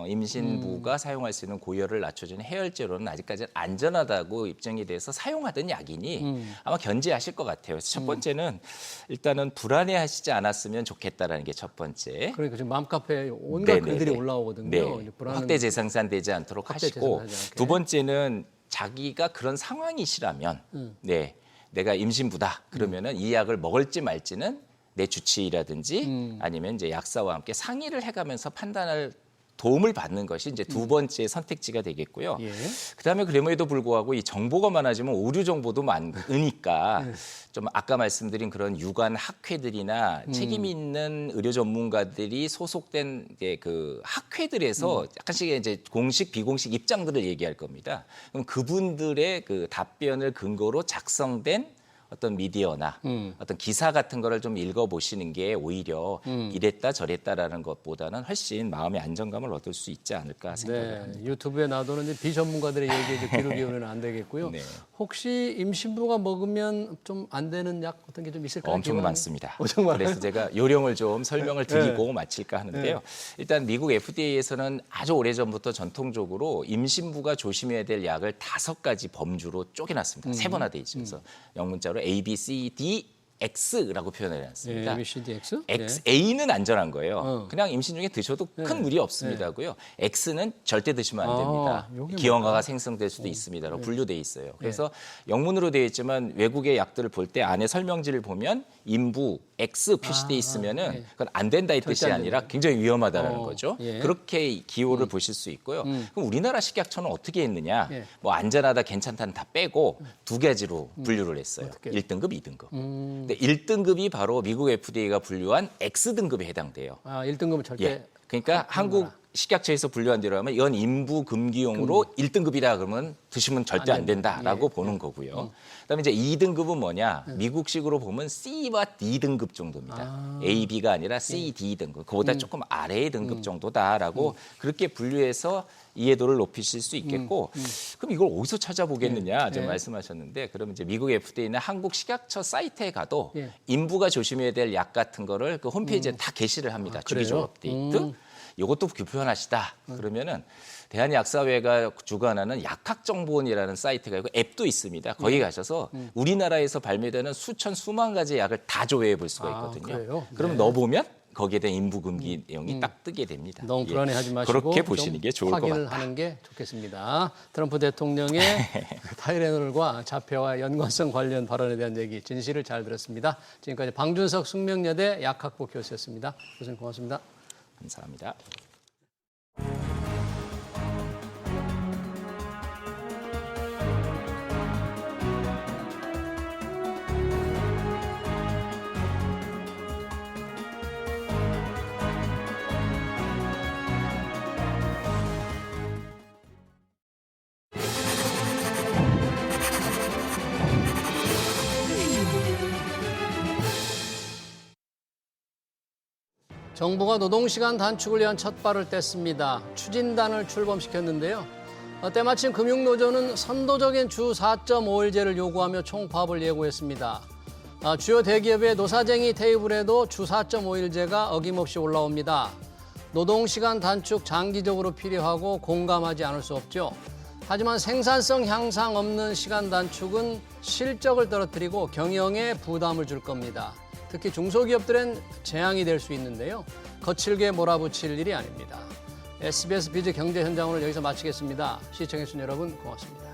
임신부가 사용할 수 있는 고열을 낮춰주는 해열제로는 아직까지는 안전하다고 입증이 돼서 사용하던 약이니 아마 견지하실 것 같아요. 그래서 첫 번째는 일단은 불안해하시지 않았으면 좋겠다라는 게 첫 번째. 그러니까 지금 맘카페에 온갖 네네네. 글들이 올라오거든요. 네. 이제 불안은 확대 재생산되지 않도록 확대 하시고 재생산하지 않게. 두 번째는 자기가 그런 상황이시라면 네, 내가 임신부다 그러면은 이 약을 먹을지 말지는 내 주치의라든지 아니면 이제 약사와 함께 상의를 해가면서 판단할 도움을 받는 것이 이제 두 번째 선택지가 되겠고요. 예. 그다음에 그럼에도 불구하고 이 정보가 많아지면 오류 정보도 많으니까 좀 아까 말씀드린 그런 유관 학회들이나 책임 있는 의료 전문가들이 소속된 이제 그 학회들에서 약간씩 이제 공식 비공식 입장들을 얘기할 겁니다. 그럼 그분들의 그 답변을 근거로 작성된 어떤 미디어나 어떤 기사 같은 거를 좀 읽어보시는 게 오히려 이랬다 저랬다라는 것보다는 훨씬 마음의 안정감을 얻을 수 있지 않을까 생각을 합니다. 네, 유튜브에 놔두는 이제 비전문가들의 얘기에 이제 귀를 기울이면 안 되겠고요. 네. 혹시 임신부가 먹으면 좀 안 되는 약 어떤 게 좀 있을까요? 엄청 기관이? 많습니다. 엄청 많아요? 그래서 제가 요령을 좀 설명을 드리고 마칠까 하는데요. 일단 미국 FDA에서는 아주 오래전부터 전통적으로 임신부가 조심해야 될 약을 5가지 범주로 쪼개놨습니다. 세분화돼 있죠. 그래서 영문자로 A, B, C, D, X라고 표현을 해놨습니다. A, B, C, D, X? X, A는 안전한 거예요. 그냥 임신 중에 드셔도 큰 무리 없습니다고요. X는 절대 드시면 안 됩니다. 요게 기형아가 생성될 수도 있습니다라고 분류돼 있어요. 그래서 영문으로 되어 있지만 외국의 약들을 볼 때 안에 설명지를 보면 임부 X 표시돼 있으면은 그건 안 된다 이 뜻이 절대 안 아니라 굉장히 위험하다는 거죠. 예. 그렇게 기호를 보실 수 있고요. 그럼 우리나라 식약처는 어떻게 했느냐? 예. 뭐 안전하다 괜찮다는 다 빼고 두 가지로 분류를 했어요. 어떻게? 1등급, 2등급. 근데 1등급이 바로 미국 FDA가 분류한 X등급에 해당돼요. 아, 1등급은 절대 예. 그러니까 한국 식약처에서 분류한 대로 하면 이건 임부 금기용으로 1등급이다 그러면 드시면 절대 안 된다라고 보는 거고요. 그다음에 이제 2등급은 뭐냐? 미국식으로 보면 C와 D 등급 정도입니다. A, B가 아니라 C, D 등급. 그보다 조금 아래의 등급 정도다라고 그렇게 분류해서 이해도를 높이실 수 있겠고 그럼 이걸 어디서 찾아보겠느냐 좀 말씀하셨는데 그러면 이제 미국 FDA는 한국 식약처 사이트에 가도 예. 임부가 조심해야 될 약 같은 거를 그 홈페이지에 다 게시를 합니다. 주기적 그래요? 업데이트. 이것도 불편하시다. 그러면은 대한약사회가 주관하는 약학정보원이라는 사이트가 있고 앱도 있습니다. 거기 가셔서 우리나라에서 발매되는 수천 수만 가지 약을 다 조회해 볼 수가 있거든요. 그래요? 그러면 넣어보면 거기에 대한 임부금기 내용이 딱 뜨게 됩니다. 너무 예. 불안해하지 마시고 그렇게 좀 보시는 게 좋을 것 확인을 같다. 하는 게 좋겠습니다. 트럼프 대통령의 타이레놀과 자폐와 연관성 관련 발언에 대한 얘기 진실을 잘 들었습니다. 지금까지 방준석 숙명여대 약학부 교수였습니다. 교수님 고맙습니다. 감사합니다. 정부가 노동시간 단축을 위한 첫 발을 뗐습니다. 추진단을 출범시켰는데요. 때마침 금융노조는 선도적인 주 4.5일제를 요구하며 총파업을 예고했습니다. 주요 대기업의 노사쟁이 테이블에도 주 4.5일제가 어김없이 올라옵니다. 노동시간 단축 장기적으로 필요하고 공감하지 않을 수 없죠. 하지만 생산성 향상 없는 시간 단축은 실적을 떨어뜨리고 경영에 부담을 줄 겁니다. 특히 중소기업들은 재앙이 될 수 있는데요. 거칠게 몰아붙일 일이 아닙니다. SBS 비즈 경제 현장 오늘 여기서 마치겠습니다. 시청해주신 여러분 고맙습니다.